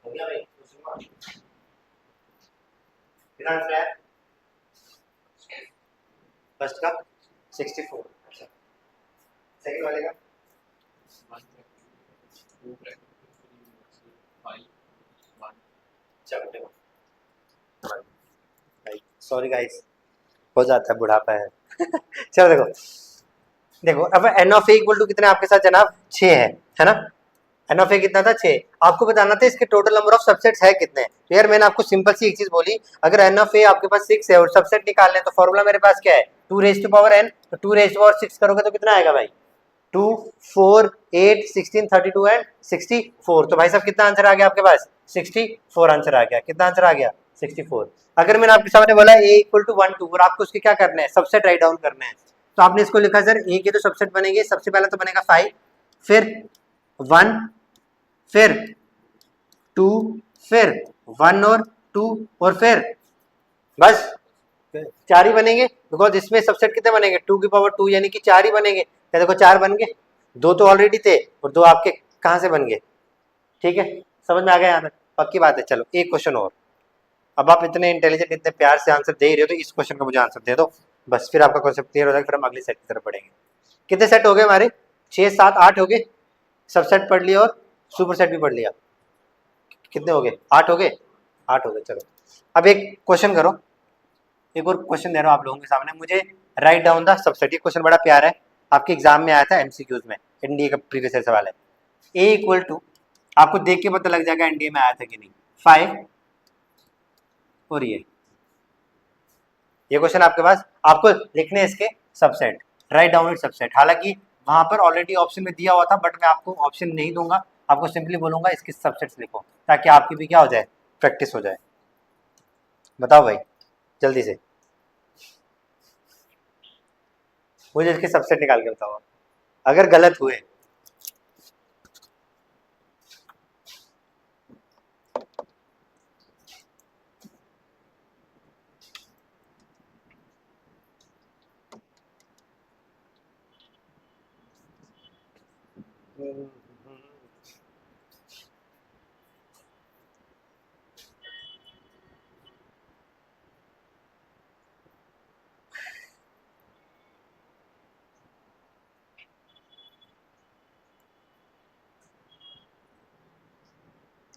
हो गया भाई, कितना आंसर है फर्स्ट का 64। अच्छा, सेकंड वाले का चलो देखो, सॉरी गाइस, हो जाता है, बुढ़ापा है। चलो देखो, देखो अब n of A equal to कितने आपके साथ जनाब 6 है ना। एन ऑफ ए कितना था 6। आपको बताना था इसके टोटल नंबर ऑफ सबसेट्स है कितने। तो यार मैंने आपको सिंपल सी एक चीज बोली, अगर एन ऑफ ए आपके पास 6 है और सबसेट निकालने तो फॉर्मूला मेरे पास क्या है 2 रेज टू पावर एन। तो 2 रेज टू पावर 6 करोगे तो कितना आएगा भाई 2 4 8 16 32 एंड 64। तो भाई साहब कितना आंसर आ गया आपके पास 64 आंसर आ गया। कितना आंसर आ गया 64। अगर मैंने आपके सामने बोला ए इक्वल टू 1 2 और आपको उसके क्या करना है सबसेट राइट डाउन करना है, तो आपने इसको लिखा सर ए के तो सबसेट बनेंगे, सबसे पहले तो बनेगा 5 फिर 1 फिर 2 फिर 1 और 2 और फिर बस 4 ही बनेंगे, बिकॉज इसमें सबसेट कितने बनेंगे 2 की पावर 2 यानी कि 4 ही बनेंगे। क्या देखो 4 बन गए, 2 तो ऑलरेडी थे और 2 आपके कहाँ से बन गए। ठीक है, समझ में आ गया यहाँ तक, पक्की बात है। चलो एक क्वेश्चन और, अब आप इतने इंटेलिजेंट इतने प्यार से आंसर दे रहे हो तो इस क्वेश्चन का मुझे आंसर दे दो, बस फिर आपका कॉन्सेप्ट क्लियर हो जाएगा, फिर हम अगले सेट की तरफ बढ़ेंगे। कितने सेट हो गए हमारे 6 7 8 हो गए, सबसेट पढ़ लिया और सुपर सेट भी पढ़ लिया। कितने हो गए 8 हो गए, 8 हो गए। चलो अब एक क्वेश्चन करो, एक और क्वेश्चन दे रहा हूँ आप लोगों के सामने, मुझे राइट डाउन द सबसेट। ये क्वेश्चन बड़ा प्यारा है, आपके एग्जाम में आया था एमसीक्यूज में, एनडीए का प्रीवियस ईयर सवाल है। ए इक्वल टू, आपको देख के पता लग जाएगा एनडीए में आया था कि नहीं, 5 और ये क्वेश्चन आपके पास, आपको लिखने इसके subset, write down it subset. हालांकि वहां पर ऑलरेडी ऑप्शन में दिया हुआ था बट मैं आपको ऑप्शन नहीं दूंगा, आपको सिंपली बोलूंगा इसके सबसेट्स लिखो ताकि आपकी भी क्या हो जाए प्रैक्टिस हो जाए। बताओ भाई जल्दी से, मुझे इसके सबसेट निकाल के बताओ अगर गलत हुए।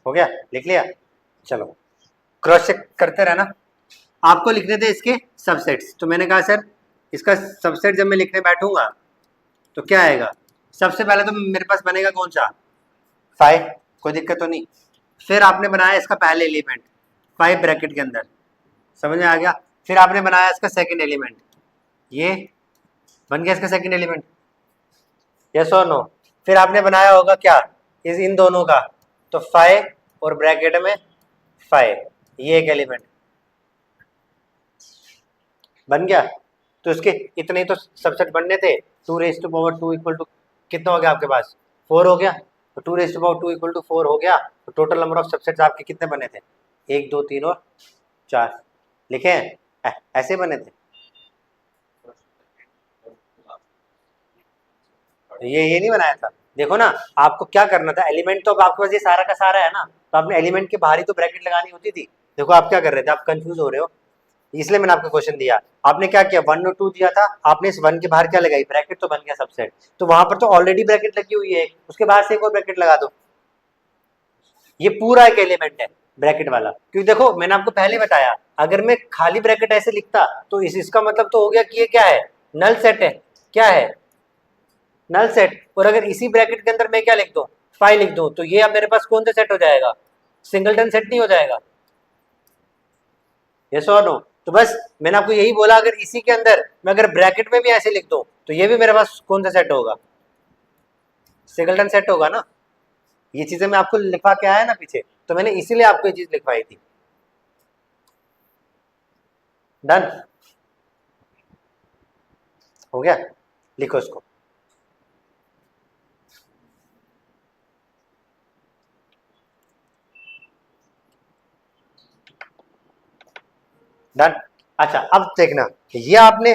हो गया, लिख लिया, चलो क्रॉस चेक करते रहना। आपको लिखने थे इसके सबसेट्स, तो मैंने कहा सर इसका सबसेट जब मैं लिखने बैठूंगा तो क्या आएगा, सबसे पहले तो मेरे पास बनेगा कौन सा 5, कोई दिक्कत तो नहीं। फिर आपने बनाया इसका पहले एलिमेंट 5 ब्रैकेट के अंदर, समझ में आ गया। फिर आपने बनाया इसका सेकंड एलिमेंट, ये बन गया इसका सेकंड एलिमेंट, यस और नो। फिर आपने बनाया होगा क्या इस इन दोनों का, तो 5 और ब्रैकेट में 5, ये एक एलिमेंट बन गया। तो इसके इतने ही तो सबसेट बनने थे, 2 raise to power 2 equal to कितना हो गया आपके पास 4 हो गया। तो 2 raise to power 2 equal to 4 हो गया, तो टोटल नंबर ऑफ सबसेट्स आपके कितने बने थे 1 2 3 और 4 लिखे हैं, ऐसे बने थे। ये नहीं बनाया था, देखो ना आपको क्या करना था, एलिमेंट तो अब आपके पास ये सारा का सारा है ना, तो आपने एलिमेंट के बाहर ही तो ब्रैकेट लगानी होती थी। देखो आप क्या कर रहे थे, आप कंफ्यूज हो रहे हो, इसलिए मैंने आपको क्वेश्चन दिया। आपने क्या किया 1 और 2 दिया था, आपने इस 1 के बाहर क्या लगाई ब्रैकेट, तो बन गया सबसेट। तो वहां पर तो ऑलरेडी ब्रैकेट लगी हुई है, उसके बाहर से एक और ब्रैकेट लगा दो, ये पूरा एक एलिमेंट है ब्रैकेट वाला। क्योंकि देखो मैंने आपको पहले बताया अगर मैं खाली ब्रैकेट ऐसे लिखता तो इसका मतलब तो हो गया कि ये क्या है नल सेट है, क्या है नल सेट। और अगर इसी ब्रैकेट के अंदर मैं क्या लिख दूं 5 लिख दूं, तो ये अब मेरे पास कौन सा सेट हो जाएगा सिंगलटन सेट नहीं हो जाएगा, यस और नो। तो बस मैंने आपको यही बोला अगर इसी के अंदर मैं अगर ब्रैकेट में भी ऐसे लिख दूं तो ये भी मेरे पास कौन सा सेट होगा सिंगलटन सेट होगा ना। ये चीजें मैं आपको लिखवा के आया ना पीछे, तो मैंने इसीलिए आपको ये चीज लिखवाई थी। डन हो गया, लिखो इसको। डन। अच्छा अब देखना, ये आपने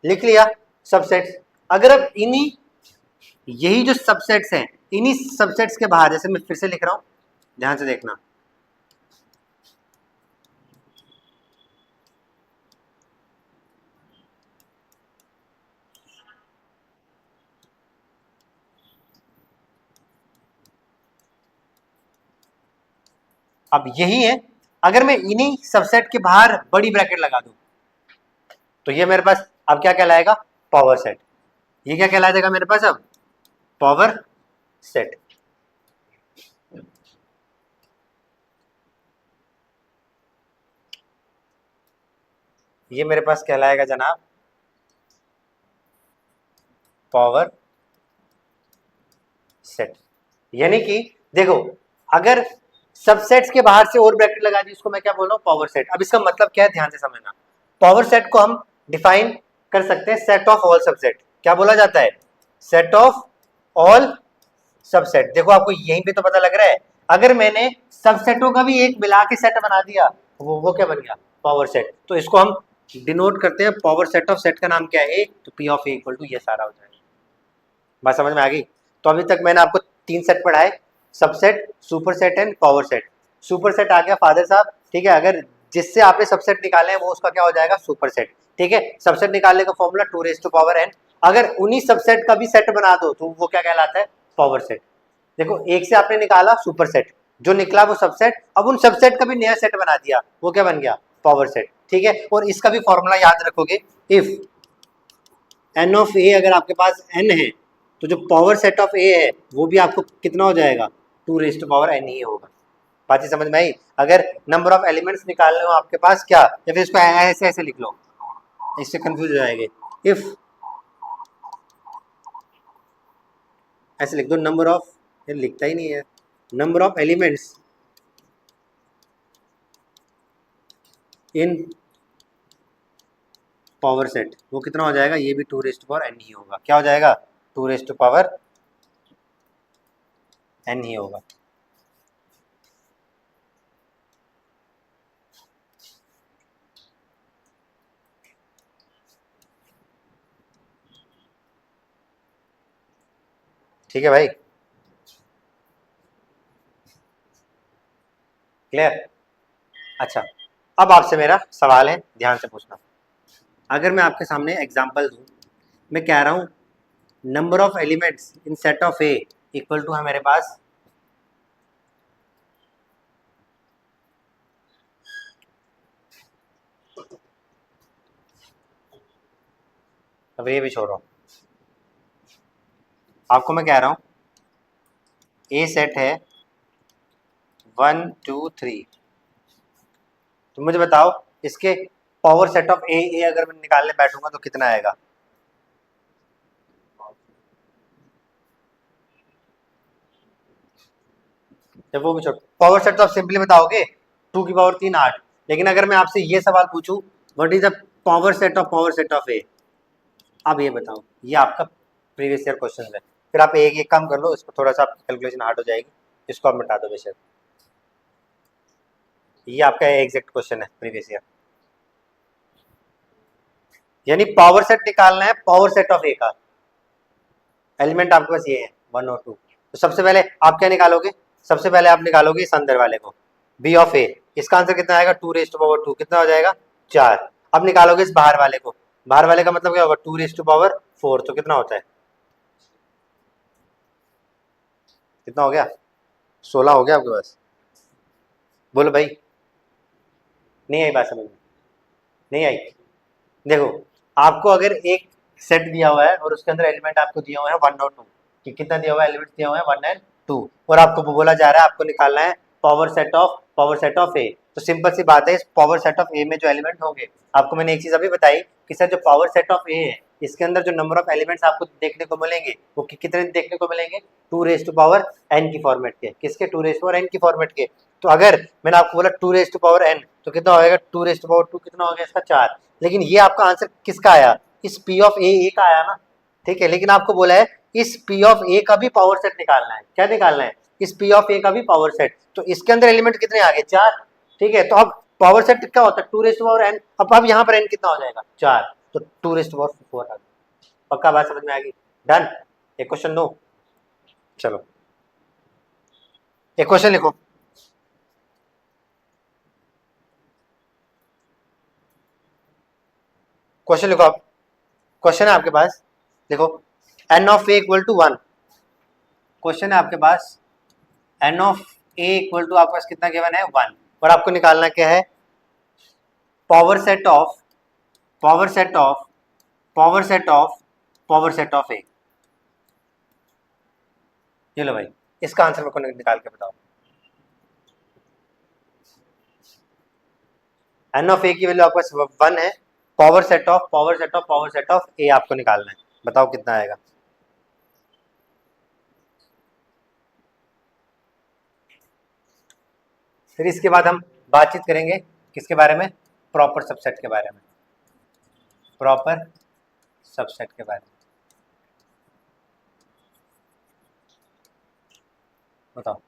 लिख लिया सबसेट्स। अगर अब इन्हीं यही जो सबसेट्स हैं इन्हीं सबसेट्स के बाहर, जैसे मैं फिर से लिख रहा हूं ध्यान से देखना। अब यही है, अगर मैं इन्हीं सबसेट के बाहर बड़ी ब्रैकेट लगा दूं तो ये मेरे पास अब क्या कहलाएगा, पावर सेट। ये क्या कहला देगा मेरे पास अब, पावर सेट। ये मेरे पास कहलाएगा जनाब पावर सेट। यानी कि देखो, अगर सबसेट्स के बाहर से और ब्रैकेट लगा दी उसको मैं क्या बोल रहा हूँ, पावर सेट। अब इसका मतलब क्या है, ध्यान से समझना। पावर सेट को हम डिफाइन कर सकते हैं सेट ऑफ ऑल सबसेट। क्या बोला जाता है, सेट ऑफ ऑल सबसेट। देखो आपको यहीं पे तो पता लग रहा है, अगर मैंने सबसेटों का भी एक मिला के सेट बना दिया वो क्या बन गया, पावर सेट। तो इसको हम डिनोट करते हैं पावर सेट ऑफ सेट का नाम क्या है, तो P of A equal to ये सारा हो जाएगा। बात समझ में आ गई। तो अभी तक मैंने आपको 3 सेट पढ़ाए, subset, superset and power set. Superset आ गया फादर साहब, ठीक है, अगर जिससे आपने सबसेट निकाले हैं वो उसका क्या हो जाएगा, सुपर सेट। ठीक है, सबसेट निकालने का formula 2 raise to power n। अगर उन्हीं सबसेट का भी सेट बना दो तो वो क्या कहलाता है, पावर सेट। देखो एक से आपने निकाला सुपर सेट, जो निकला वो सबसेट, अब उन सबसेट का भी नया सेट बना दिया, वो क्या बन गया, पावर सेट। ठीक है, और इसका भी फॉर्मूला याद रखोगे, इफ n ऑफ a अगर आपके पास n है तो जो पावर सेट ऑफ a है वो भी आपको कितना हो जाएगा, 2 रेज़ टू पावर n ही होगा। बात समझ में आई। अगर नंबर ऑफ एलिमेंट्स निकालने हो आपके पास क्या, या फिर इसको ऐसे ऐसे लिख लो, इससे कंफ्यूज हो जाएंगे। इफ ऐसे लिख दो, नंबर ऑफ, ये लिखता ही नहीं है, number of elements in power set, वो कितना हो जाएगा, ये भी 2 रेज़ टू पावर n ही होगा। क्या हो जाएगा, 2 रेज़ टू पावर n ही होगा। ठीक है भाई, क्लियर। अच्छा, अब आपसे मेरा सवाल है, ध्यान से पूछना। अगर मैं आपके सामने एग्जांपल दूं, मैं कह रहा हूं number of elements in set of A equal to है मेरे पास अब ये भी छोड़ रहा हूं, आपको मैं कह रहा हूं ए सेट है 1 2 3, तो मुझे बताओ इसके पावर सेट ऑफ ए अगर मैं निकालने बैठूंगा तो कितना आएगा। जब वो भी छोड़, पावर सेट तो आप सिंपली बताओगे 2 की पावर 3 8। लेकिन अगर मैं आपसे ये सवाल पूछूं what is the power set of A, अब ये बताओ, ये आपका प्रीवियस ईयर क्वेश्चन है। फिर आप एक काम कर लो, इसको थोड़ा सा आपकी कैलकुलेशन हार्ड हो जाएगी, इसको आप मिटा दो बेशक। ये आपका एग्जैक्ट क्वेश्चन है प्रीवियस ईयर, यानी पावर सेट निकालना है पावर सेट ऑफ ए का। एलिमेंट आपके पास ये है 1 और 2, तो सबसे पहले आप क्या निकालोगे, सबसे पहले आप निकालोगे इस अंदर वाले को, बी ऑफ ए। इसका आंसर कितना आएगा, 2 रेज़ टू पावर 2, कितना हो जाएगा 4। अब निकालोगे इस बाहर वाले को, बाहर वाले का मतलब क्या होगा, 2 रेज़ टू पावर 4, तो कितना होता है, कितना हो गया, 16 हो गया आपके पास। बोलो भाई, नहीं आई बात समझ में, नहीं आई। देखो आपको अगर एक सेट दिया हुआ है और उसके अंदर एलिमेंट आपको दिया हुआ है 1 और 2, कि कितना दिया हुआ है, एलिमेंट दिया हुआ है 1 एंड 2, और आपको बोला जा रहा है आपको निकालना है पावर सेट ऑफ ए। तो सिंपल सी बात है, इस पावर सेट ऑफ ए में जो एलिमेंट होंगे, आपको मैंने एक चीज अभी बताई कि सर जो पावर सेट ऑफ ए है इसके अंदर जो नंबर ऑफ एलिमेंट्स आपको देखने को मिलेंगे वो कितने देखने को मिलेंगे, 2 रेज़ टू पावर n की फॉर्मेट के। किसके, 2 रेज़ टू पावर n की फॉर्मेट के। तो अगर मैंने आपको बोला 2 रेज़ टू पावर n, तो कितना होगा, 2 रेज़ टू पावर 2 कितना हो गया इसका 4। लेकिन ये आपका आंसर किसका आया, इस P ऑफ ए का आया ना, ठीक है। लेकिन आपको बोला है इस P ऑफ ए का भी पावर सेट निकालना है। क्या निकालना है, इस P ऑफ ए का भी पावर सेट। तो इसके अंदर एलिमेंट कितने आ गए, 4, ठीक है। तो अब पावर सेट क्या होता है, 2 रेज़ टू पावर n। अब यहाँ पर n कितना हो जाएगा, 4, तो 2 रेज़ टू पावर 4 आ गया। पक्का बात समझ में आ गई, डन। एक क्वेश्चन दो, चलो एक क्वेश्चन लिखो, क्वेश्चन लिखो आप, क्वेश्चन है आपके पास, देखो n of a equal to 1, question है आपके पास n of a equal to आपके पास कितना गिवन है 1, और आपको निकालना क्या है power set of power set of power set of power set of a। ये लो भाई, इसका आंसर मेरे को निकाल के बताओ। n ऑफ a की वैल्यू आपके पास 1 है, power set of power set of power set of a आपको निकालना है, बताओ कितना आएगा। फिर इसके बाद हम बातचीत करेंगे किसके बारे में, प्रॉपर सबसेट के बारे में, प्रॉपर सबसेट के बारे में। बताओ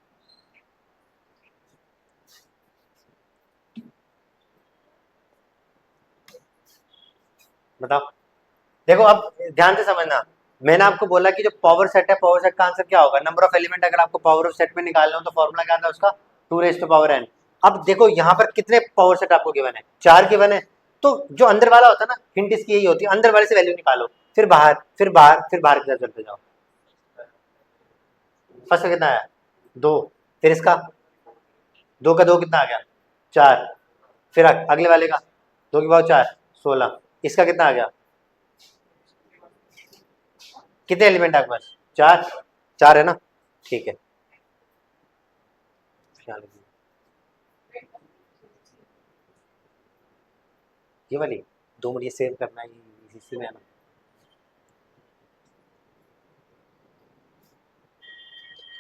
बताओ। देखो अब ध्यान से समझना, मैंने आपको बोला कि जो पावर सेट है, पावर सेट का आंसर क्या होगा, नंबर ऑफ एलिमेंट अगर आपको पावर ऑफ सेट में निकालना हो तो फॉर्मूला क्या आता है उसका 2 raised to power n। अब देखो यहाँ पर कितने पावर सेट आपको गिवन है, 4 गिवन है, तो जो अंदर वाला होता है ना, हिंट इसकी यही होती है, अंदर वाले से वैल्यू निकालो, फिर बाहर फिर बाहर फिर बाहर की तरफ चलते जाओ। फर्स्ट का कितना आया 2, फिर इसका 2 का 2 कितना आ गया 4, फिर अगले वाले का 2 की पावर 4 16, इसका कितना आ गया, कितने एलिमेंट आपके पास 4 4 है ना, ठीक है। ये वाली 2 मिनट सेव करना है, इसी में आना।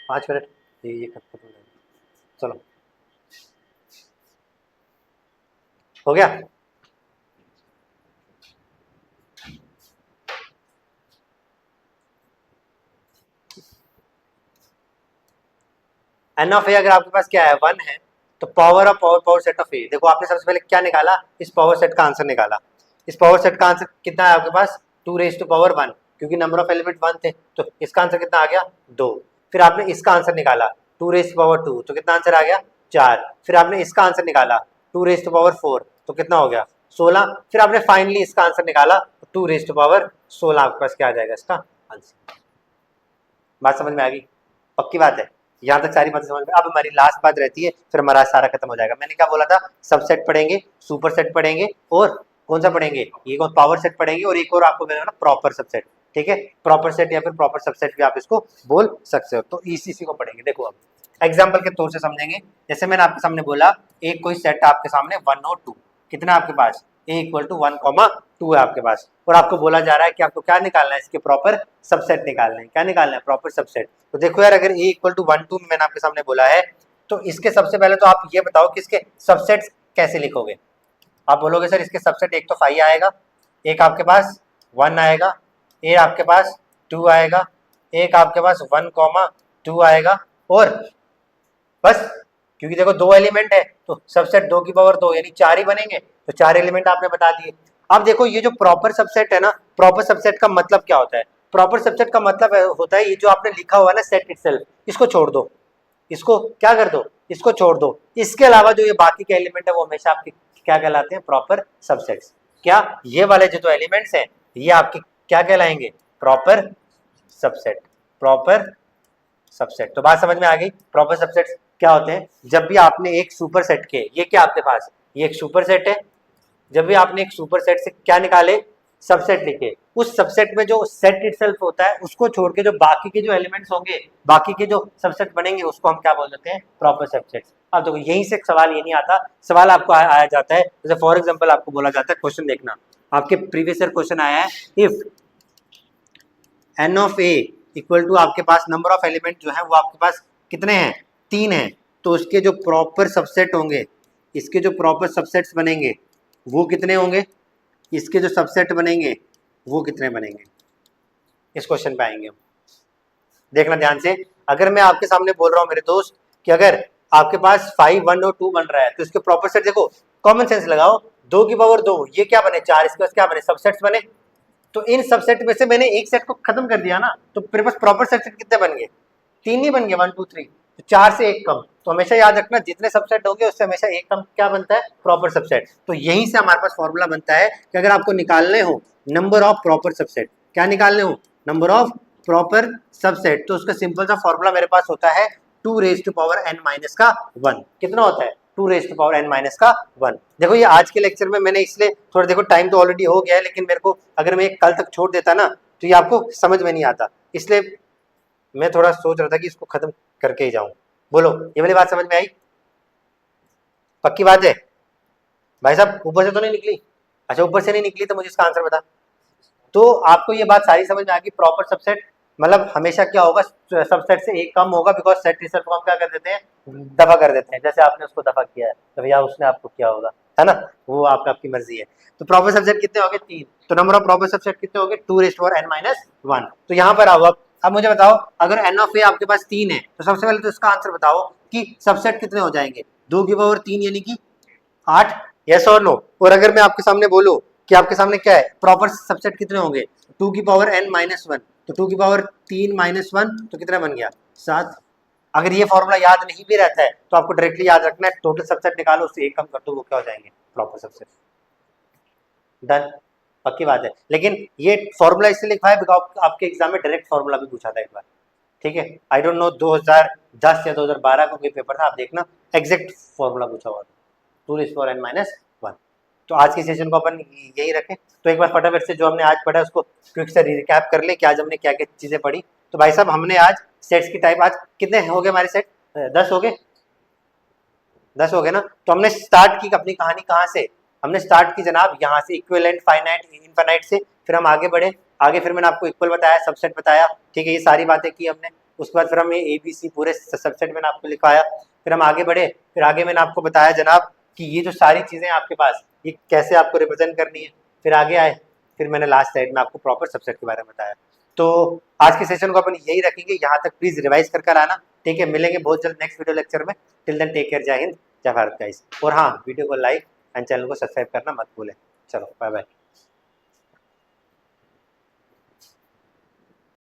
पाँच मिनट ये खत्म हो जाएगा, चलो हो गया। एन ऑफ ए अगर आपके पास क्या है 1 है, तो power of power power set of A, देखो आपने सबसे पहले क्या निकाला, इस पावर सेट का आंसर निकाला। इस पावर सेट का आंसर कितना है आपके पास 2 raised to power 1, क्योंकि नंबर ऑफ एलिमेंट 1 थे, तो इसका आंसर कितना आ गया 2। फिर आपने इसका आंसर निकाला 2 raised to power 2, तो कितना आंसर आ गया 4। फिर आपने इसका आंसर निकाला 2 raised to power 4, तो कितना हो गया 16। फिर आपने फाइनली इसका आंसर निकाला 2 raised to power 16, आपके पास क्या आ जाएगा इसका आंसर। बात समझ में आ गई, पक्की बात है, यहाँ तक सारी बातें समझ में। अब हमारी लास्ट बात रहती है, फिर हमारा सारा खत्म हो जाएगा। मैंने क्या बोला था, सबसेट पढ़ेंगे, सुपर सेट पढ़ेंगे, और कौन सा पढ़ेंगे, ये कौन पावर सेट पढ़ेंगे, और एक और आपको मैंने ना प्रॉपर सबसेट, ठीक है, प्रॉपर सेट या फिर प्रॉपर सबसेट भी आप इसको बोल सकते हो। तो इसी को पढ़ेंगे। देखो अब एग्जाम्पल के तौर से समझेंगे, जैसे मैंने आपके सामने बोला एक कोई सेट आपके सामने 1 और 2, कितना आपके पास a इक्वल टू 1,2 है आपके पास, और आपको बोला जा रहा है कि आपको क्या निकालना है, इसके प्रॉपर सबसेट निकालना है। क्या निकालना है, प्रॉपर सबसेट। तो देखो यार, अगर a इक्वल टू 1 2 मैंने आपके सामने बोला है, तो इसके सबसे पहले तो आप ये बताओ कि इसके सबसेट्स कैसे लिखोगे। आप बोलोगे सर इसके सबसेट एक तो 5 आएगा, एक आपके पास 1 आएगा, एक आपके पास 2 आएगा, एक आपके पास 1,2 आएगा, और बस, क्योंकि देखो 2 एलिमेंट है तो सबसेट 2 की पावर 2 यानी 4 ही बनेंगे, तो 4 एलिमेंट आपने बता दिए। अब देखो ये जो प्रॉपर सबसेट है ना, प्रॉपर सबसेट का मतलब क्या होता है, प्रॉपर सबसेट का मतलब होता है ये जो आपने लिखा हुआ है ना सेट इटसेल्फ, इसको छोड़ दो, इसको क्या कर दो, इसको छोड़ दो, इसके अलावा जो ये बाकी के एलिमेंट है वो हमेशा आपके क्या कहलाते हैं, प्रॉपर सबसेट्स। क्या ये वाले जो एलिमेंट्स हैं ये आपके क्या कहलाएंगे, प्रॉपर सबसेट, प्रॉपर सबसेट। तो बात समझ में आ गई, प्रॉपर सबसेट्स क्या होते हैं। जब भी आपने एक सुपर सेट के, ये क्या आपके पास ये एक सुपर सेट है, जब भी आपने एक सुपर सेट से क्या निकाले, सबसेट लिखे, उस सबसेट में जो सेट इटसेल्फ होता है उसको छोड़ के जो बाकी के जो एलिमेंट्स होंगे, बाकी के जो सबसेट बनेंगे, उसको हम क्या बोल देते हैं, प्रॉपर सबसेट्स। अब देखो यहीं से सवाल ये नहीं आता, सवाल आपको आया जाता है, जैसे फॉर एग्जांपल आपको बोला जाता है, क्वेश्चन देखना, आपके प्रीवियस ईयर क्वेश्चन आया है, if n of A equal to आपके पास नंबर ऑफ एलिमेंट जो है वो आपके पास कितने हैं, 3 हैं, तो उसके जो प्रॉपर सबसेट होंगे, इसके जो प्रॉपर सबसेट्स बनेंगे वो कितने होंगे, इसके जो सबसेट बनेंगे वो कितने बनेंगे, इस क्वेश्चन पे आएंगे हम। देखना ध्यान से, अगर मैं आपके सामने बोल रहा हूँ मेरे दोस्त कि अगर आपके पास 5 1 और 2 बन रहा है, तो इसके प्रॉपर सेट देखो, कॉमन सेंस लगाओ, 2 की पावर 2 ये क्या बने 4, इसके पास क्या बने सबसेट्स बने, तो इन सबसेट में से मैंने एक सेट को खत्म कर दिया ना, तो मेरे पास प्रॉपर सबसेट कितने बन गए, 3 ही बन गए, 1 2 3, तो 4 से 1 कम, तो हमेशा याद रखना जितने सबसेट होंगे उससे हमेशा एक कम क्या बनता है, प्रॉपर सबसेट। तो यहीं से हमारे पास फॉर्मूला बनता है कि अगर आपको निकालने हो नंबर ऑफ प्रॉपर सबसेट, क्या निकालने हो, नंबर ऑफ प्रॉपर सबसेट, तो उसका सिंपल सा फॉर्मूला मेरे पास होता है 2 raise to power n minus का 1। कितना होता है, 2 raise to power n minus का 1। देखो ये आज के लेक्चर में मैंने इसलिए थोड़ा, देखो टाइम तो ऑलरेडी हो गया है, लेकिन मेरे को अगर मैं कल तक छोड़ देता ना तो ये आपको समझ में नहीं आता, इसलिए मैं थोड़ा सोच रहा था कि इसको खत्म करके ही जाऊं। बोलो ये वाली बात समझ में आई, पक्की बात है भाई साहब, ऊपर से तो नहीं निकली? अच्छा ऊपर से नहीं निकली तो मुझे इसका आंसर बता। तो आपको ये बात सारी समझ में आ गई, प्रॉपर सबसेट मतलब हमेशा क्या होगा, सबसेट से एक कम होगा, बिकॉज सेट रिजल्ट को हम क्या कर देते हैं, दफा कर देते हैं, जैसे आपने उसको दफा किया है तो भैया उसने आपको किया होगा, है ना, वो आपकी मर्जी है। तो प्रॉपर सबसेट कितने हो गए, 3, तो नंबर ऑफ प्रॉपर सबसेट कितने हो गए, 2 raise to power n minus 1। तो यहाँ पर आओ, अब मुझे बताओ अगर n ऑफ a आपके पास 3 है तो सबसे पहले तो इसका आंसर बताओ कि सबसेट कितने हो जाएंगे, 2 की पावर 3 यानी कि 8, यस और नो। और अगर मैं आपके सामने बोलूं कि आपके सामने क्या है, प्रॉपर सबसेट कितने होंगे, 2 की पावर n माइनस 1, तो 2 की पावर 3 माइनस 1 तो कितना बन गया, 7। अगर ये फॉर्मूला याद नहीं भी रहता है तो आपको डायरेक्टली याद रखना है, टोटल सबसेट निकालो उससे एक कम कर दो, वो क्या हो जाएंगे, प्रॉपर सबसेट। डन, पक्की बात है। लेकिन ये फॉर्मूला इसलिए लिखा है बिकॉज आपके एग्जाम में डायरेक्ट फॉर्मूला भी पूछा था एक बार, ठीक है, आई डोंट नो 2010 या 2012 का कोई पेपर था, आप देखना एग्जैक्ट फॉर्मूला पूछा हुआ था, 2 raise to power n minus 1। तो आज के सेशन को अपन यही रखें, तो एक बार फटाफट से जो हमने आज पढ़ा उसको क्विक से रिकैप कर ले कि आज हमने क्या क्या चीज़ें पढ़ी। तो भाई साहब हमने आज सेट्स की टाइप, आज कितने हो गए हमारे सेट, 10 हो गए, 10 हो गए ना। तो हमने स्टार्ट की अपनी कहानी कहाँ से, हमने स्टार्ट की जनाब यहाँ से, इक्विवेलेंट, फाइनाइट, इनफाइनाइट से, फिर हम आगे बढ़े, आगे फिर मैंने आपको इक्वल बताया, सबसेट बताया, ठीक है, ये सारी बातें की हमने। उसके बाद फिर हमने ABC पूरे सबसेट मैंने आपको लिखवाया, फिर हम आगे बढ़े, फिर आगे मैंने आपको बताया जनाब कि ये जो सारी चीज़ें आपके पास ये कैसे आपको रिप्रेजेंट करनी है, फिर आगे आए, फिर मैंने लास्ट साइड में आपको प्रॉपर सबसेट के बारे में बताया। तो आज के सेशन को अपन यही रखेंगे, यहाँ तक प्लीज रिवाइज कर कर आना, ठीक है, मिलेंगे बहुत जल्द नेक्स्ट वीडियो लेक्चर में। टिल देन टेक केयर, जय हिंद, जय भारत गाइस। और हाँ, वीडियो को लाइक एंड चैनल को सब्सक्राइब करना मत भूलें। चलो बाय बाय।